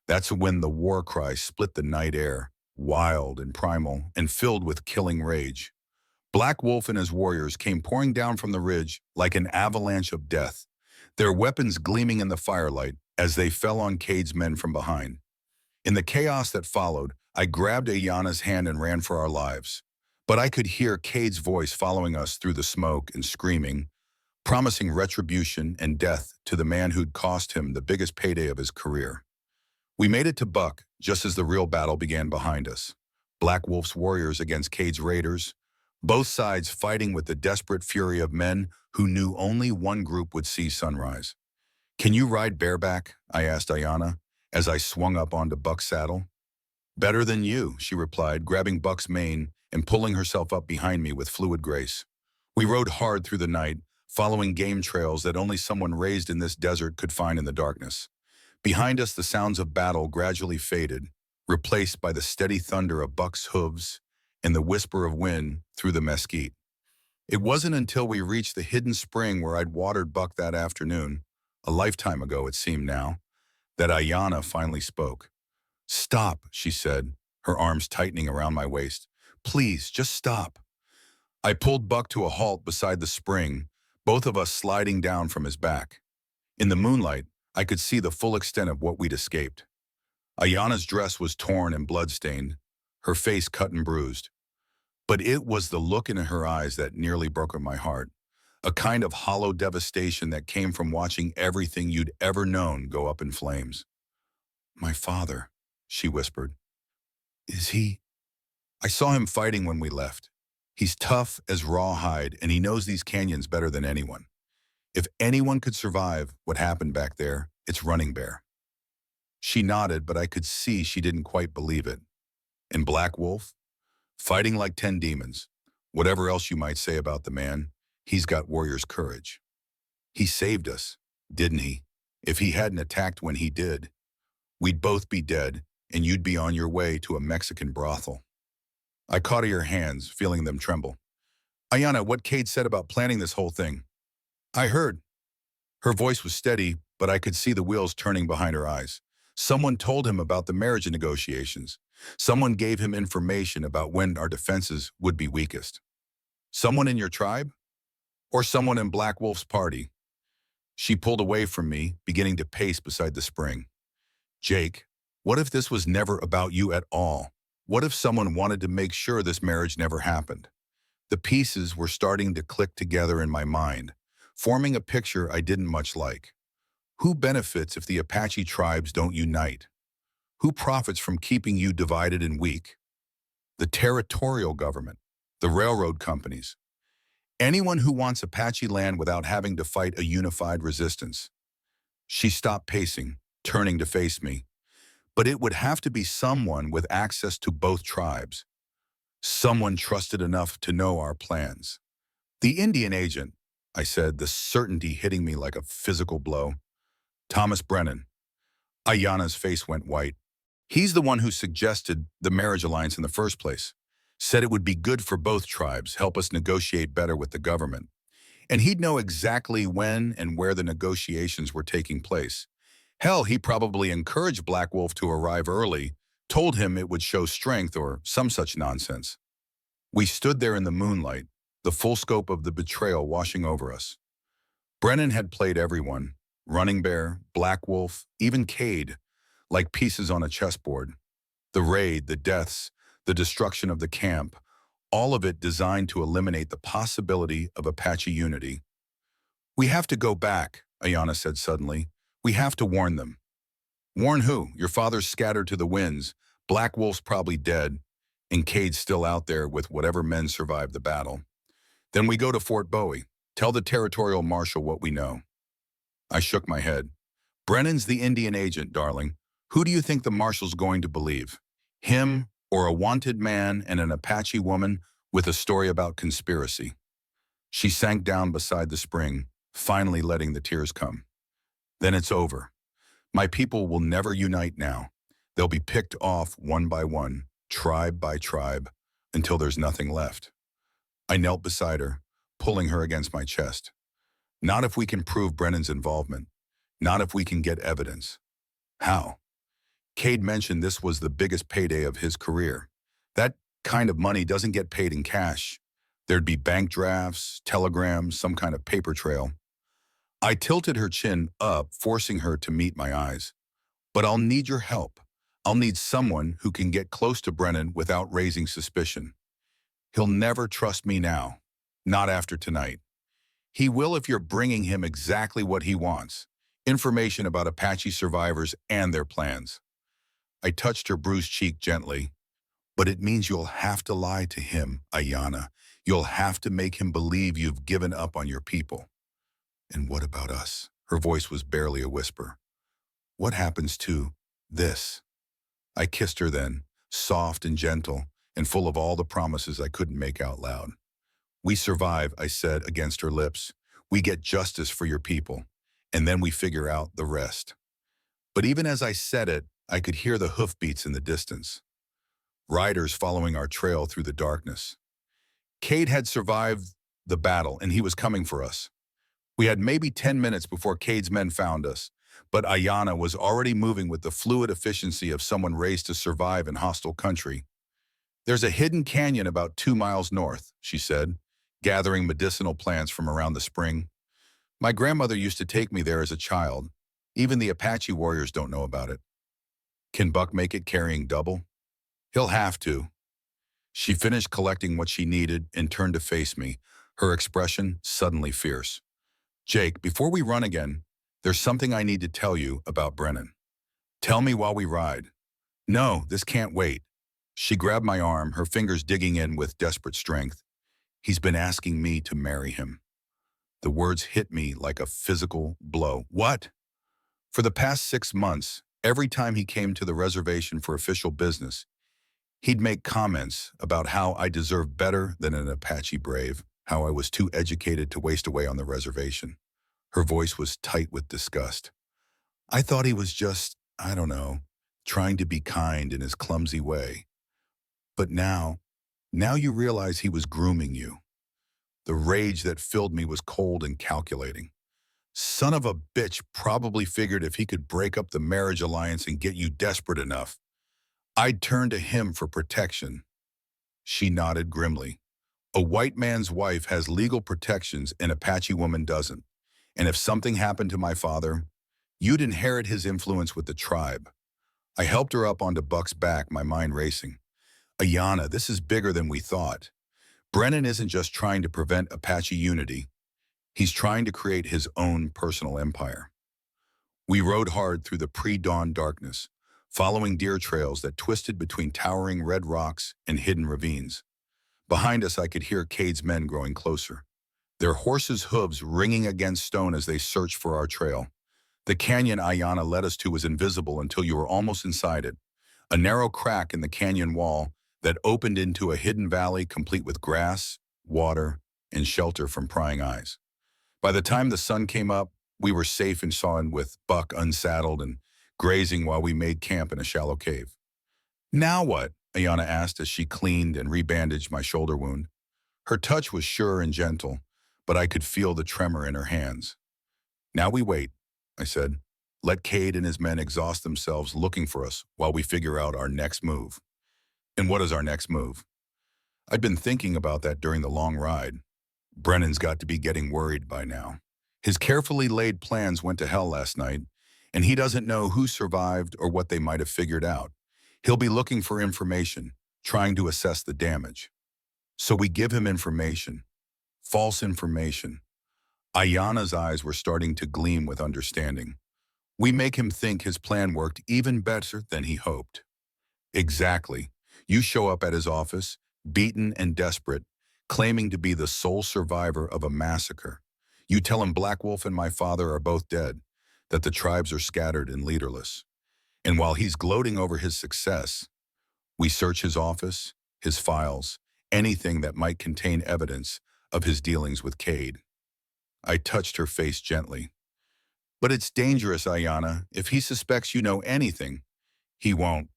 That's when the war cry split the night air, wild and primal, and filled with killing rage. Black Wolf and his warriors came pouring down from the ridge like an avalanche of death, their weapons gleaming in the firelight as they fell on Cade's men from behind. In the chaos that followed, I grabbed Aiyana's hand and ran for our lives. But I could hear Cade's voice following us through the smoke and screaming, promising retribution and death to the man who'd cost him the biggest payday of his career. We made it to Buck just as the real battle began behind us. Black Wolf's warriors against Cade's raiders, both sides fighting with the desperate fury of men who knew only one group would see sunrise. Can you ride bareback? I asked Aiyana as I swung up onto Buck's saddle. Better than you, she replied, grabbing Buck's mane and pulling herself up behind me with fluid grace. We rode hard through the night, following game trails that only someone raised in this desert could find in the darkness. Behind us, the sounds of battle gradually faded, replaced by the steady thunder of Buck's hooves and the whisper of wind through the mesquite. It wasn't until we reached the hidden spring where I'd watered Buck that afternoon, a lifetime ago it seemed now, that Aiyana finally spoke. Stop, she said, her arms tightening around my waist. Please, just stop. I pulled Buck to a halt beside the spring, both of us sliding down from his back. In the moonlight, I could see the full extent of what we'd escaped. Aiyana's dress was torn and blood-stained, her face cut and bruised. But it was the look in her eyes that nearly broke my heart, a kind of hollow devastation that came from watching everything you'd ever known go up in flames. My father, she whispered. Is he? I saw him fighting when we left. He's tough as rawhide, and he knows these canyons better than anyone. If anyone could survive what happened back there, it's Running Bear. She nodded, but I could see she didn't quite believe it. And Black Wolf? Fighting like 10 demons. Whatever else you might say about the man, he's got warrior's courage. He saved us, didn't he? If he hadn't attacked when he did, we'd both be dead, and you'd be on your way to a Mexican brothel. I caught her hands, feeling them tremble. Aiyana, what Cade said about planning this whole thing? I heard. Her voice was steady, but I could see the wheels turning behind her eyes. Someone told him about the marriage negotiations. Someone gave him information about when our defenses would be weakest. Someone in your tribe? Or someone in Black Wolf's party? She pulled away from me, beginning to pace beside the spring. Jake, what if this was never about you at all? What if someone wanted to make sure this marriage never happened? The pieces were starting to click together in my mind, forming a picture I didn't much like. Who benefits if the Apache tribes don't unite? Who profits from keeping you divided and weak? The territorial government, the railroad companies. Anyone who wants Apache land without having to fight a unified resistance. She stopped pacing, turning to face me. But it would have to be someone with access to both tribes. Someone trusted enough to know our plans. The Indian agent, I said, the certainty hitting me like a physical blow. Thomas Brennan. Aiyana's face went white. He's the one who suggested the marriage alliance in the first place. Said it would be good for both tribes, help us negotiate better with the government. And he'd know exactly when and where the negotiations were taking place. Hell, he probably encouraged Black Wolf to arrive early, told him it would show strength or some such nonsense. We stood there in the moonlight, the full scope of the betrayal washing over us. Brennan had played everyone, Running Bear, Black Wolf, even Cade, like pieces on a chessboard. The raid, the deaths, the destruction of the camp, all of it designed to eliminate the possibility of Apache unity. We have to go back, Aiyana said suddenly. We have to warn them. Warn who? Your father's scattered to the winds, Black Wolf's probably dead, and Cade's still out there with whatever men survived the battle. Then we go to Fort Bowie. Tell the territorial marshal what we know. I shook my head. Brennan's the Indian agent, darling. Who do you think the marshal's going to believe? Him or a wanted man and an Apache woman with a story about conspiracy? She sank down beside the spring, finally letting the tears come. Then it's over. My people will never unite now. They'll be picked off one by one, tribe by tribe, until there's nothing left. I knelt beside her, pulling her against my chest. Not if we can prove Brennan's involvement. Not if we can get evidence. How? Cade mentioned this was the biggest payday of his career. That kind of money doesn't get paid in cash. There'd be bank drafts, telegrams, some kind of paper trail. I tilted her chin up, forcing her to meet my eyes. But I'll need your help. I'll need someone who can get close to Brennan without raising suspicion. He'll never trust me now. Not after tonight. He will if you're bringing him exactly what he wants. Information about Apache survivors and their plans. I touched her bruised cheek gently. But it means you'll have to lie to him, Aiyana. You'll have to make him believe you've given up on your people. And what about us? Her voice was barely a whisper. What happens to this? I kissed her then, soft and gentle, and full of all the promises I couldn't make out loud. We survive, I said against her lips. We get justice for your people, and then we figure out the rest. But even as I said it, I could hear the hoofbeats in the distance. Riders following our trail through the darkness. Cade had survived the battle, and he was coming for us. We had maybe 10 minutes before Cade's men found us, but Aiyana was already moving with the fluid efficiency of someone raised to survive in hostile country. There's a hidden canyon about 2 miles north, she said, gathering medicinal plants from around the spring. My grandmother used to take me there as a child. Even the Apache warriors don't know about it. Can Buck make it carrying double? He'll have to. She finished collecting what she needed and turned to face me, her expression suddenly fierce. Jake, before we run again, there's something I need to tell you about Brennan. Tell me while we ride. No, this can't wait. She grabbed my arm, her fingers digging in with desperate strength. He's been asking me to marry him. The words hit me like a physical blow. What? For the past 6 months, every time he came to the reservation for official business, he'd make comments about how I deserved better than an Apache brave, how I was too educated to waste away on the reservation. Her voice was tight with disgust. I thought he was just, I don't know, trying to be kind in his clumsy way. But now you realize he was grooming you. The rage that filled me was cold and calculating. Son of a bitch probably figured if he could break up the marriage alliance and get you desperate enough, I'd turn to him for protection. She nodded grimly. A white man's wife has legal protections, an Apache woman doesn't. And if something happened to my father, you'd inherit his influence with the tribe. I helped her up onto Buck's back, my mind racing. Aiyana, this is bigger than we thought. Brennan isn't just trying to prevent Apache unity. He's trying to create his own personal empire. We rode hard through the pre-dawn darkness, following deer trails that twisted between towering red rocks and hidden ravines. Behind us, I could hear Cade's men growing closer, their horses' hooves ringing against stone as they searched for our trail. The canyon Aiyana led us to was invisible until you were almost inside it, a narrow crack in the canyon wall that opened into a hidden valley complete with grass, water, and shelter from prying eyes. By the time the sun came up, we were safe and sown with Buck unsaddled and grazing while we made camp in a shallow cave. Now what? Aiyana asked as she cleaned and rebandaged my shoulder wound. Her touch was sure and gentle, but I could feel the tremor in her hands. Now we wait, I said. Let Cade and his men exhaust themselves looking for us while we figure out our next move. And what is our next move? I'd been thinking about that during the long ride. Brennan's got to be getting worried by now. His carefully laid plans went to hell last night, and he doesn't know who survived or what they might have figured out. He'll be looking for information, trying to assess the damage. So we give him information. False information. Aiyana's eyes were starting to gleam with understanding. We make him think his plan worked even better than he hoped. Exactly. You show up at his office, beaten and desperate, claiming to be the sole survivor of a massacre. You tell him Black Wolf and my father are both dead, that the tribes are scattered and leaderless. And while he's gloating over his success, we search his office, his files, anything that might contain evidence of his dealings with Cade. I touched her face gently. But it's dangerous, Aiyana. If he suspects you know anything, he won't.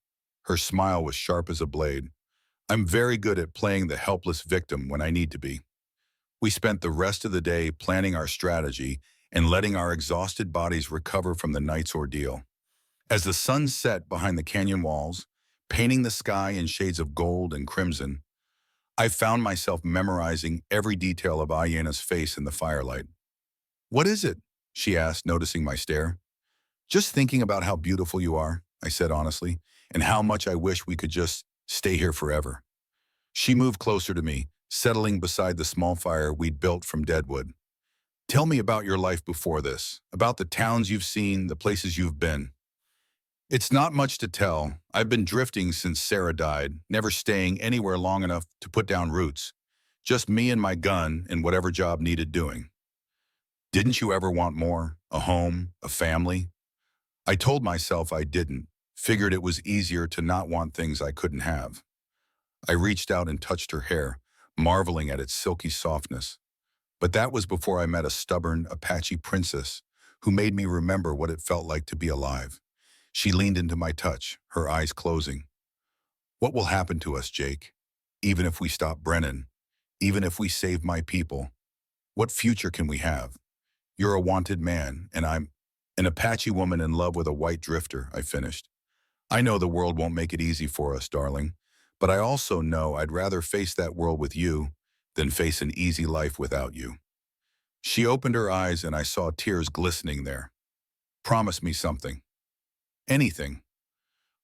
Her smile was sharp as a blade. I'm very good at playing the helpless victim when I need to be. We spent the rest of the day planning our strategy and letting our exhausted bodies recover from the night's ordeal. As the sun set behind the canyon walls, painting the sky in shades of gold and crimson, I found myself memorizing every detail of Aiyana's face in the firelight. "What is it?" she asked, noticing my stare. "Just thinking about how beautiful you are," I said honestly, "and how much I wish we could just stay here forever." She moved closer to me, settling beside the small fire we'd built from deadwood. "Tell me about your life before this, about the towns you've seen, the places you've been." "It's not much to tell. I've been drifting since Sarah died, never staying anywhere long enough to put down roots. Just me and my gun and whatever job needed doing." "Didn't you ever want more? A home, a family?" I told myself I didn't, figured it was easier to not want things I couldn't have. I reached out and touched her hair, marveling at its silky softness. But that was before I met a stubborn Apache princess who made me remember what it felt like to be alive. She leaned into my touch, her eyes closing. "What will happen to us, Jake? Even if we stop Brennan, even if we save my people, what future can we have? You're a wanted man, and I'm an Apache woman in love with a white drifter," I finished. "I know the world won't make it easy for us, darling, but I also know I'd rather face that world with you than face an easy life without you." She opened her eyes and I saw tears glistening there. "Promise me something. Anything.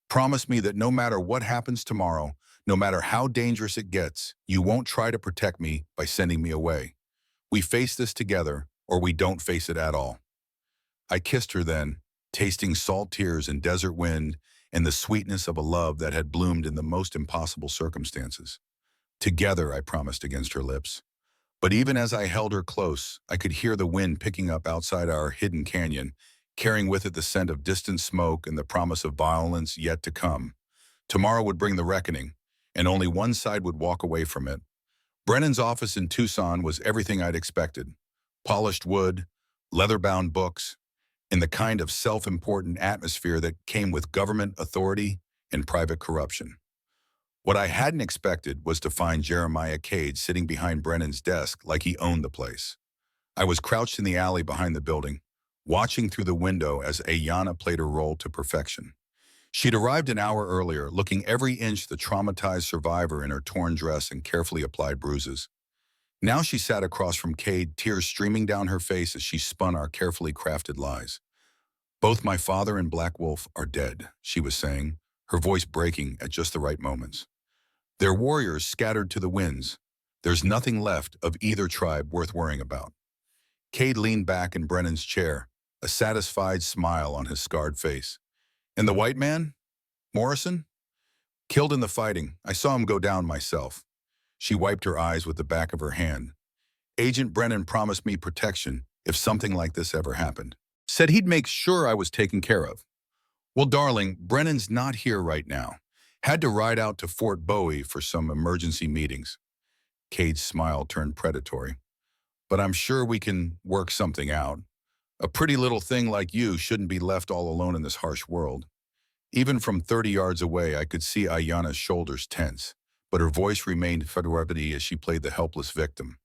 Promise me that no matter what happens tomorrow, no matter how dangerous it gets, you won't try to protect me by sending me away. We face this together, or we don't face it at all." I kissed her then, tasting salt tears and desert wind and the sweetness of a love that had bloomed in the most impossible circumstances. "Together," I promised against her lips. But even as I held her close, I could hear the wind picking up outside our hidden canyon, carrying with it the scent of distant smoke and the promise of violence yet to come. Tomorrow would bring the reckoning, and only one side would walk away from it. Brennan's office in Tucson was everything I'd expected. Polished wood, leather-bound books, and the kind of self-important atmosphere that came with government authority and private corruption. What I hadn't expected was to find Jeremiah Cade sitting behind Brennan's desk like he owned the place. I was crouched in the alley behind the building, watching through the window as Aiyana played her role to perfection. She'd arrived an hour earlier, looking every inch the traumatized survivor in her torn dress and carefully applied bruises. Now she sat across from Cade, tears streaming down her face as she spun our carefully crafted lies. "Both my father and Black Wolf are dead," she was saying, her voice breaking at just the right moments. "Their warriors scattered to the winds. There's nothing left of either tribe worth worrying about." Cade leaned back in Brennan's chair, a satisfied smile on his scarred face. "And the white man? Morrison? Killed in the fighting. I saw him go down myself." She wiped her eyes with the back of her hand. "Agent Brennan promised me protection if something like this ever happened. Said he'd make sure I was taken care of. Well, darling, Brennan's not here right now. Had to ride out to Fort Bowie for some emergency meetings." Cade's smile turned predatory. "But I'm sure we can work something out. A pretty little thing like you shouldn't be left all alone in this harsh world." Even from 30 yards away, I could see Aiyana's shoulders tense, but her voice remained federity as she played the helpless victim.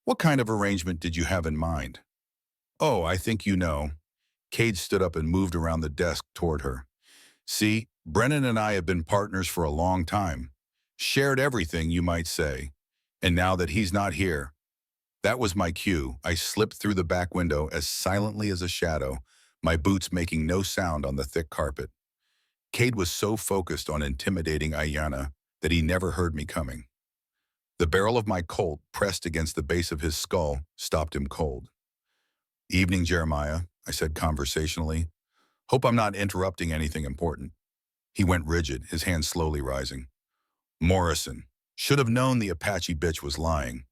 "What kind of arrangement did you have in mind?" "Oh, I think you know." Cade stood up and moved around the desk toward her. "See, Brennan and I have been partners for a long time. Shared everything, you might say. And now that he's not here, that was my cue. I slipped through the back window as silently as a shadow, my boots making no sound on the thick carpet. Cade was so focused on intimidating Aiyana that he never heard me coming. The barrel of my Colt, pressed against the base of his skull, stopped him cold. "Evening, Jeremiah," I said conversationally. "Hope I'm not interrupting anything important." He went rigid, his hand slowly rising. Morrison. Should have known the Apache bitch was lying.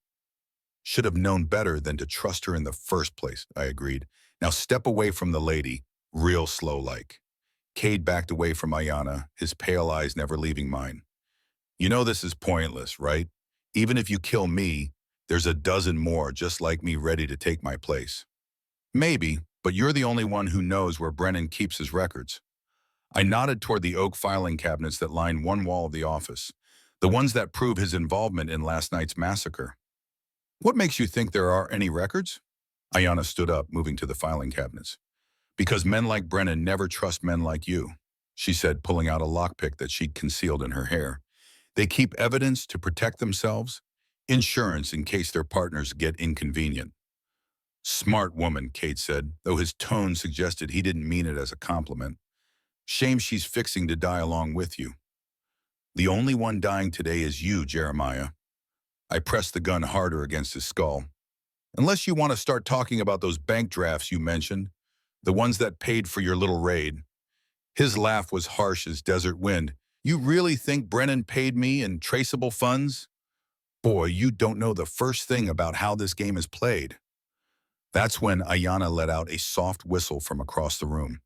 Should have known better than to trust her in the first place, I agreed. Now step away from the lady, real slow-like. Cade backed away from Aiyana, his pale eyes never leaving mine. You know this is pointless, right? Even if you kill me, there's a dozen more just like me ready to take my place. Maybe, but you're the only one who knows where Brennan keeps his records. I nodded toward the oak filing cabinets that line one wall of the office, the ones that prove his involvement in last night's massacre. What makes you think there are any records? Aiyana stood up, moving to the filing cabinets. Because men like Brennan never trust men like you, she said, pulling out a lockpick that she'd concealed in her hair. They keep evidence to protect themselves, insurance in case their partners get inconvenient. Smart woman, Cade said, though his tone suggested he didn't mean it as a compliment. Shame she's fixing to die along with you. The only one dying today is you, Jeremiah. I pressed the gun harder against his skull. Unless you want to start talking about those bank drafts you mentioned, the ones that paid for your little raid. His laugh was harsh as desert wind. You really think Brennan paid me in traceable funds? Boy, you don't know the first thing about how this game is played. That's when Aiyana let out a soft whistle from across the room.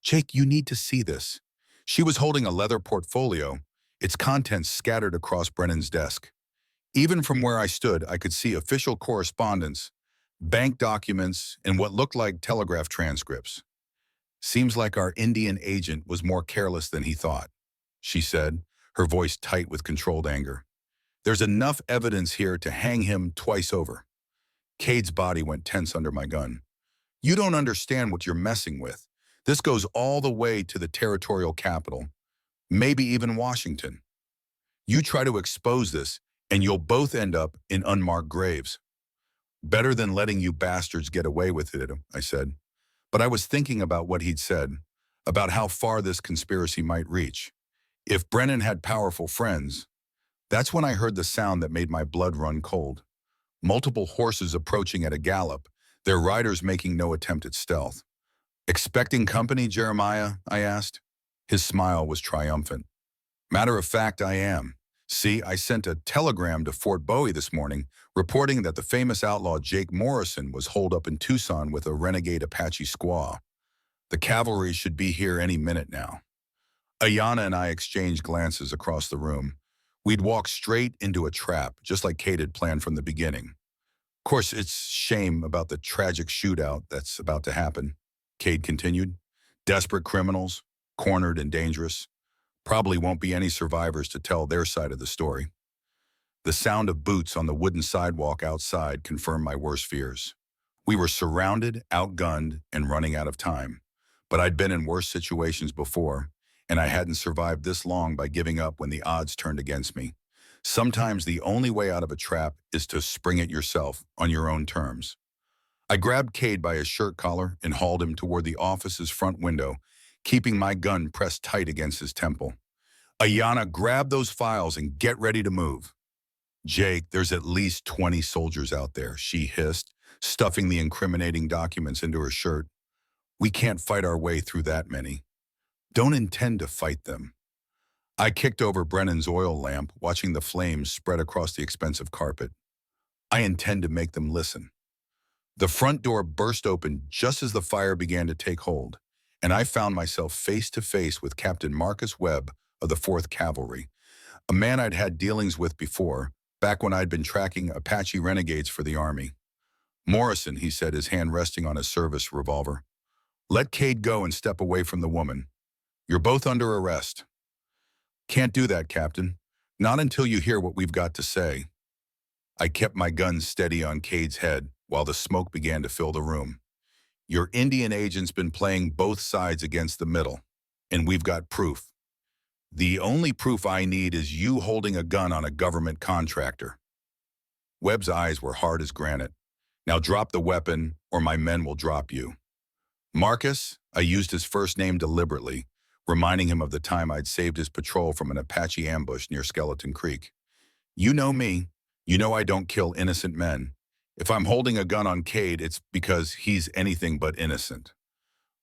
Jake, you need to see this. She was holding a leather portfolio, its contents scattered across Brennan's desk. Even from where I stood, I could see official correspondence, bank documents, and what looked like telegraph transcripts. Seems like our Indian agent was more careless than he thought, she said, her voice tight with controlled anger. There's enough evidence here to hang him twice over. Cade's body went tense under my gun. You don't understand what you're messing with. This goes all the way to the territorial capital, maybe even Washington. You try to expose this, and you'll both end up in unmarked graves. Better than letting you bastards get away with it, I said. But I was thinking about what he'd said, about how far this conspiracy might reach. If Brennan had powerful friends, that's when I heard the sound that made my blood run cold. Multiple horses approaching at a gallop, their riders making no attempt at stealth. Expecting company, Jeremiah? I asked. His smile was triumphant. Matter of fact, I am. See, I sent a telegram to Fort Bowie this morning reporting that the famous outlaw Jake Morrison was holed up in Tucson with a renegade Apache squaw. The cavalry should be here any minute now. Aiyana and I exchanged glances across the room. We'd walked straight into a trap, just like Kate had planned from the beginning. Of course, it's shame about the tragic shootout that's about to happen, Cade continued. Desperate criminals, cornered and dangerous. Probably won't be any survivors to tell their side of the story. The sound of boots on the wooden sidewalk outside confirmed my worst fears. We were surrounded, outgunned, and running out of time. But I'd been in worse situations before, and I hadn't survived this long by giving up when the odds turned against me. Sometimes the only way out of a trap is to spring it yourself, on your own terms. I grabbed Cade by his shirt collar and hauled him toward the office's front window, keeping my gun pressed tight against his temple. Aiyana, grab those files and get ready to move. Jake, there's at least 20 soldiers out there, she hissed, stuffing the incriminating documents into her shirt. We can't fight our way through that many. Don't intend to fight them. I kicked over Brennan's oil lamp, watching the flames spread across the expensive carpet. I intend to make them listen. The front door burst open just as the fire began to take hold, and I found myself face to face with Captain Marcus Webb of the 4th Cavalry, a man I'd had dealings with before, back when I'd been tracking Apache renegades for the Army. Morrison, he said, his hand resting on his service revolver. Let Cade go and step away from the woman. You're both under arrest. Can't do that, Captain. Not until you hear what we've got to say. I kept my gun steady on Cade's head while the smoke began to fill the room. Your Indian agent's been playing both sides against the middle, and we've got proof. The only proof I need is you holding a gun on a government contractor. Webb's eyes were hard as granite. Now drop the weapon, or my men will drop you. Marcus, I used his first name deliberately, reminding him of the time I'd saved his patrol from an Apache ambush near Skeleton Creek. You know me. You know I don't kill innocent men. If I'm holding a gun on Cade, it's because he's anything but innocent.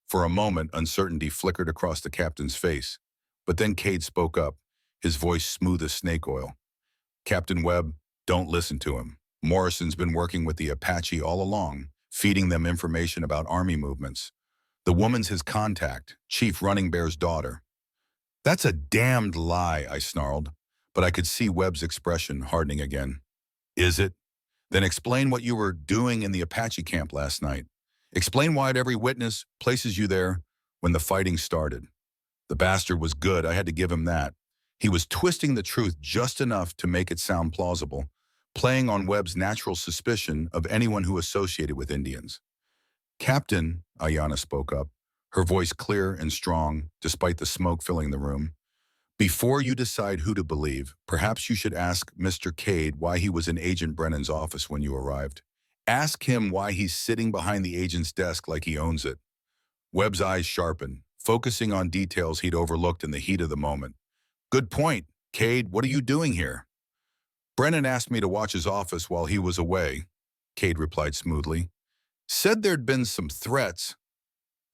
For a moment, uncertainty flickered across the captain's face. But then Cade spoke up, his voice smooth as snake oil. Captain Webb, don't listen to him. Morrison's been working with the Apache all along, feeding them information about army movements. The woman's his contact, Chief Running Bear's daughter. That's a damned lie, I snarled, but I could see Webb's expression hardening again. Is it? Then explain what you were doing in the Apache camp last night. Explain why every witness places you there when the fighting started. The bastard was good, I had to give him that. He was twisting the truth just enough to make it sound plausible, playing on Webb's natural suspicion of anyone who associated with Indians. Captain, Aiyana spoke up, her voice clear and strong, despite the smoke filling the room. Before you decide who to believe, perhaps you should ask Mr. Cade why he was in Agent Brennan's office when you arrived. Ask him why he's sitting behind the agent's desk like he owns it. Webb's eyes sharpened, focusing on details he'd overlooked in the heat of the moment. Good point. Cade, what are you doing here? Brennan asked me to watch his office while he was away, Cade replied smoothly. Said there'd been some threats.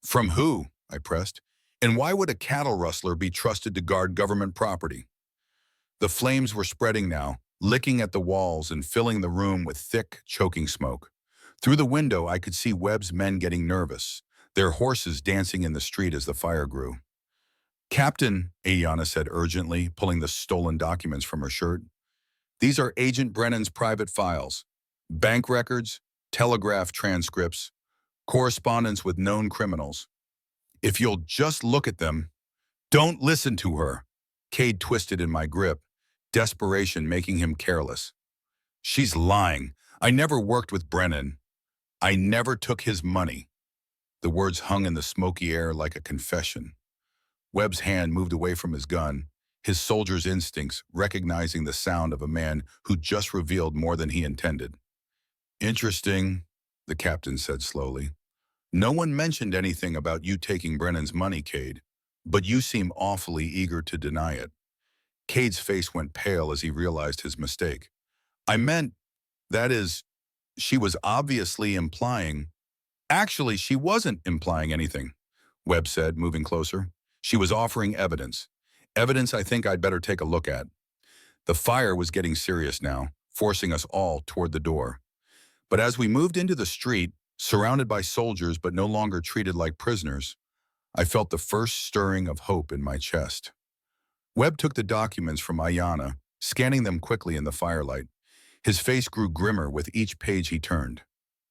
From who? I pressed. And why would a cattle rustler be trusted to guard government property? The flames were spreading now, licking at the walls and filling the room with thick, choking smoke. Through the window, I could see Webb's men getting nervous, their horses dancing in the street as the fire grew. Captain, Aiyana said urgently, pulling the stolen documents from her shirt. These are Agent Brennan's private files. Bank records, telegraph transcripts, correspondence with known criminals. If you'll just look at them, don't listen to her. Cade twisted in my grip, desperation making him careless. She's lying. I never worked with Brennan. I never took his money. The words hung in the smoky air like a confession. Webb's hand moved away from his gun, his soldier's instincts recognizing the sound of a man who just revealed more than he intended. Interesting, the captain said slowly. No one mentioned anything about you taking Brennan's money, Cade, but you seem awfully eager to deny it. Cade's face went pale as he realized his mistake. I meant, that is, she was obviously implying. Actually, she wasn't implying anything, Webb said, moving closer. She was offering evidence. Evidence I think I'd better take a look at. The fire was getting serious now, forcing us all toward the door. But as we moved into the street, surrounded by soldiers but no longer treated like prisoners, I felt the first stirring of hope in my chest. Webb took the documents from Aiyana, scanning them quickly in the firelight. His face grew grimmer with each page he turned.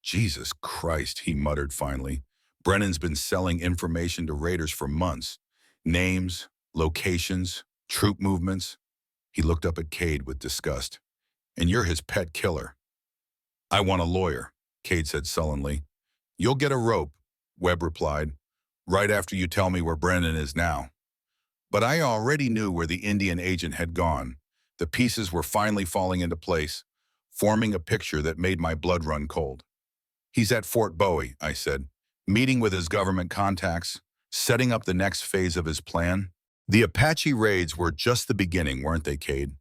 Jesus Christ, he muttered finally. Brennan's been selling information to raiders for months. Names, locations, troop movements. He looked up at Cade with disgust. And you're his pet killer. I want a lawyer, Cade said sullenly. You'll get a rope, Webb replied, right after you tell me where Brennan is now. But I already knew where the Indian agent had gone. The pieces were finally falling into place, forming a picture that made my blood run cold. He's at Fort Bowie, I said, meeting with his government contacts, setting up the next phase of his plan. The Apache raids were just the beginning, weren't they, Cade?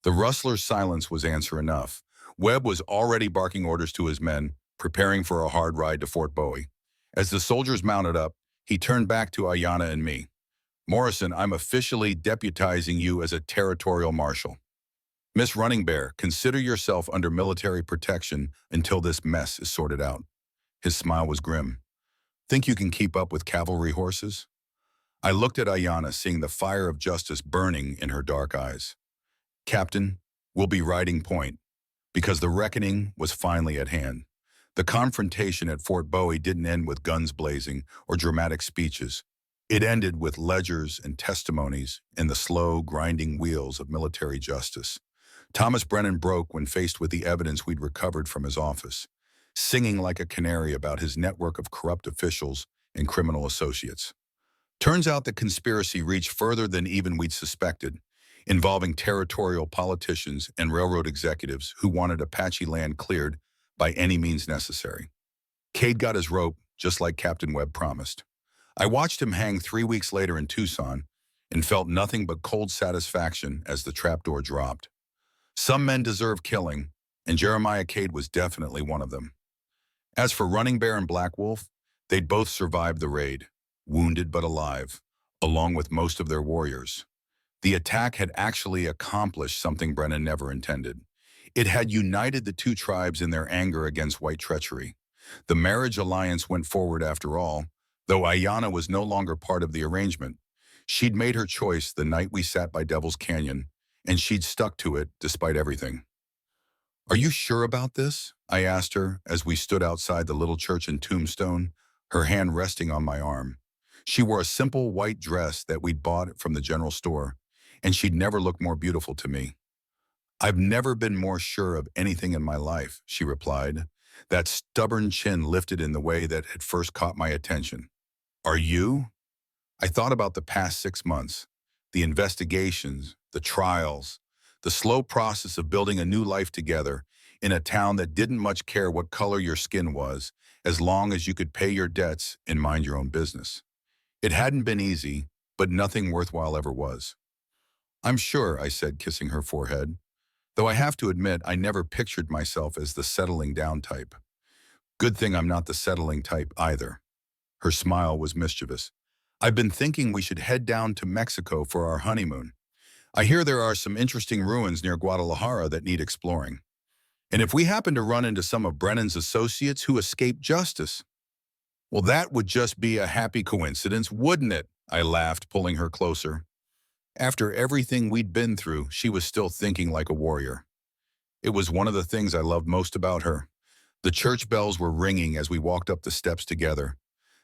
The rustler's silence was answer enough. Webb was already barking orders to his men, preparing for a hard ride to Fort Bowie. As the soldiers mounted up, he turned back to Aiyana and me. Morrison, I'm officially deputizing you as a territorial marshal. Miss Running Bear, consider yourself under military protection until this mess is sorted out. His smile was grim. Think you can keep up with cavalry horses? I looked at Aiyana, seeing the fire of justice burning in her dark eyes. Captain, we'll be riding point, because the reckoning was finally at hand. The confrontation at Fort Bowie didn't end with guns blazing or dramatic speeches. It ended with ledgers and testimonies and the slow, grinding wheels of military justice. Thomas Brennan broke when faced with the evidence we'd recovered from his office, singing like a canary about his network of corrupt officials and criminal associates. Turns out the conspiracy reached further than even we'd suspected, involving territorial politicians and railroad executives who wanted Apache land cleared by any means necessary. Cade got his rope, just like Captain Webb promised. I watched him hang 3 weeks later in Tucson and felt nothing but cold satisfaction as the trapdoor dropped. Some men deserve killing, and Jeremiah Cade was definitely one of them. As for Running Bear and Black Wolf, they'd both survived the raid, wounded but alive, along with most of their warriors. The attack had actually accomplished something Brennan never intended. It had united the two tribes in their anger against white treachery. The marriage alliance went forward after all, though Aiyana was no longer part of the arrangement. She'd made her choice the night we sat by Devil's Canyon, and she'd stuck to it despite everything. "Are you sure about this?" I asked her as we stood outside the little church in Tombstone, her hand resting on my arm. She wore a simple white dress that we'd bought from the general store, and she'd never looked more beautiful to me. "I've never been more sure of anything in my life," she replied, that stubborn chin lifted in the way that had first caught my attention. "Are you?" I thought about the past 6 months, the investigations, the trials, the slow process of building a new life together in a town that didn't much care what color your skin was, as long as you could pay your debts and mind your own business. It hadn't been easy, but nothing worthwhile ever was. "I'm sure," I said, kissing her forehead, though I have to admit I never pictured myself as the settling down type. Good thing I'm not the settling type either. Her smile was mischievous. "I've been thinking we should head down to Mexico for our honeymoon. I hear there are some interesting ruins near Guadalajara that need exploring. And if we happen to run into some of Brennan's associates who escaped justice, well, that would just be a happy coincidence, wouldn't it?" I laughed, pulling her closer. After everything we'd been through, she was still thinking like a warrior. It was one of the things I loved most about her. The church bells were ringing as we walked up the steps together,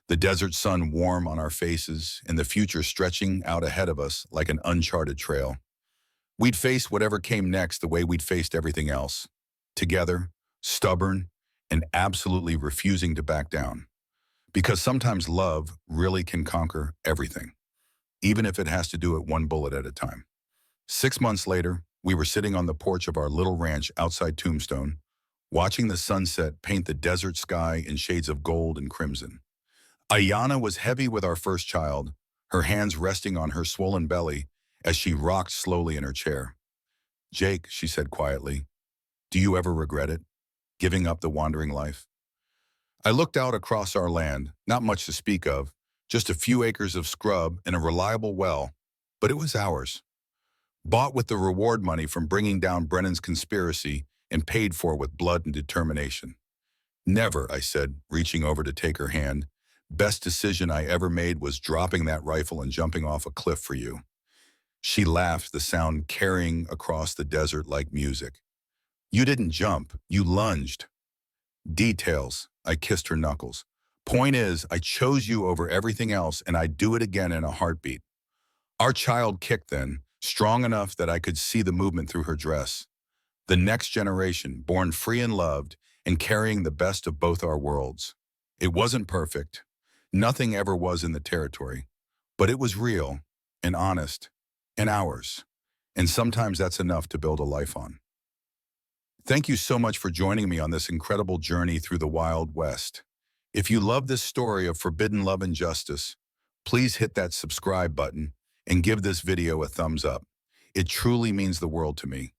the desert sun warm on our faces and the future stretching out ahead of us like an uncharted trail. We'd face whatever came next the way we'd faced everything else, together, stubborn, and absolutely refusing to back down. Because sometimes love really can conquer everything, even if it has to do it one bullet at a time. 6 months later, we were sitting on the porch of our little ranch outside Tombstone, watching the sunset paint the desert sky in shades of gold and crimson. Aiyana was heavy with our first child, her hands resting on her swollen belly as she rocked slowly in her chair. "Jake," she said quietly, "do you ever regret it, giving up the wandering life?" I looked out across our land, not much to speak of, just a few acres of scrub and a reliable well, but it was ours. Bought with the reward money from bringing down Brennan's conspiracy and paid for with blood and determination. "Never," I said, reaching over to take her hand. "Best decision I ever made was dropping that rifle and jumping off a cliff for you." She laughed, the sound carrying across the desert like music. "You didn't jump, you lunged." "Details," I kissed her knuckles. "Point is, I chose you over everything else, and I'd do it again in a heartbeat." Our child kicked then, strong enough that I could see the movement through her dress. The next generation, born free and loved, and carrying the best of both our worlds. It wasn't perfect. Nothing ever was in the territory. But it was real, and honest, and ours. And sometimes that's enough to build a life on. Thank you so much for joining me on this incredible journey through the Wild West. If you love this story of forbidden love and justice, please hit that subscribe button and give this video a thumbs up. It truly means the world to me.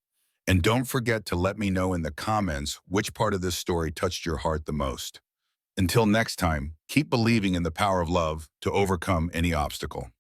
And don't forget to let me know in the comments which part of this story touched your heart the most. Until next time, keep believing in the power of love to overcome any obstacle.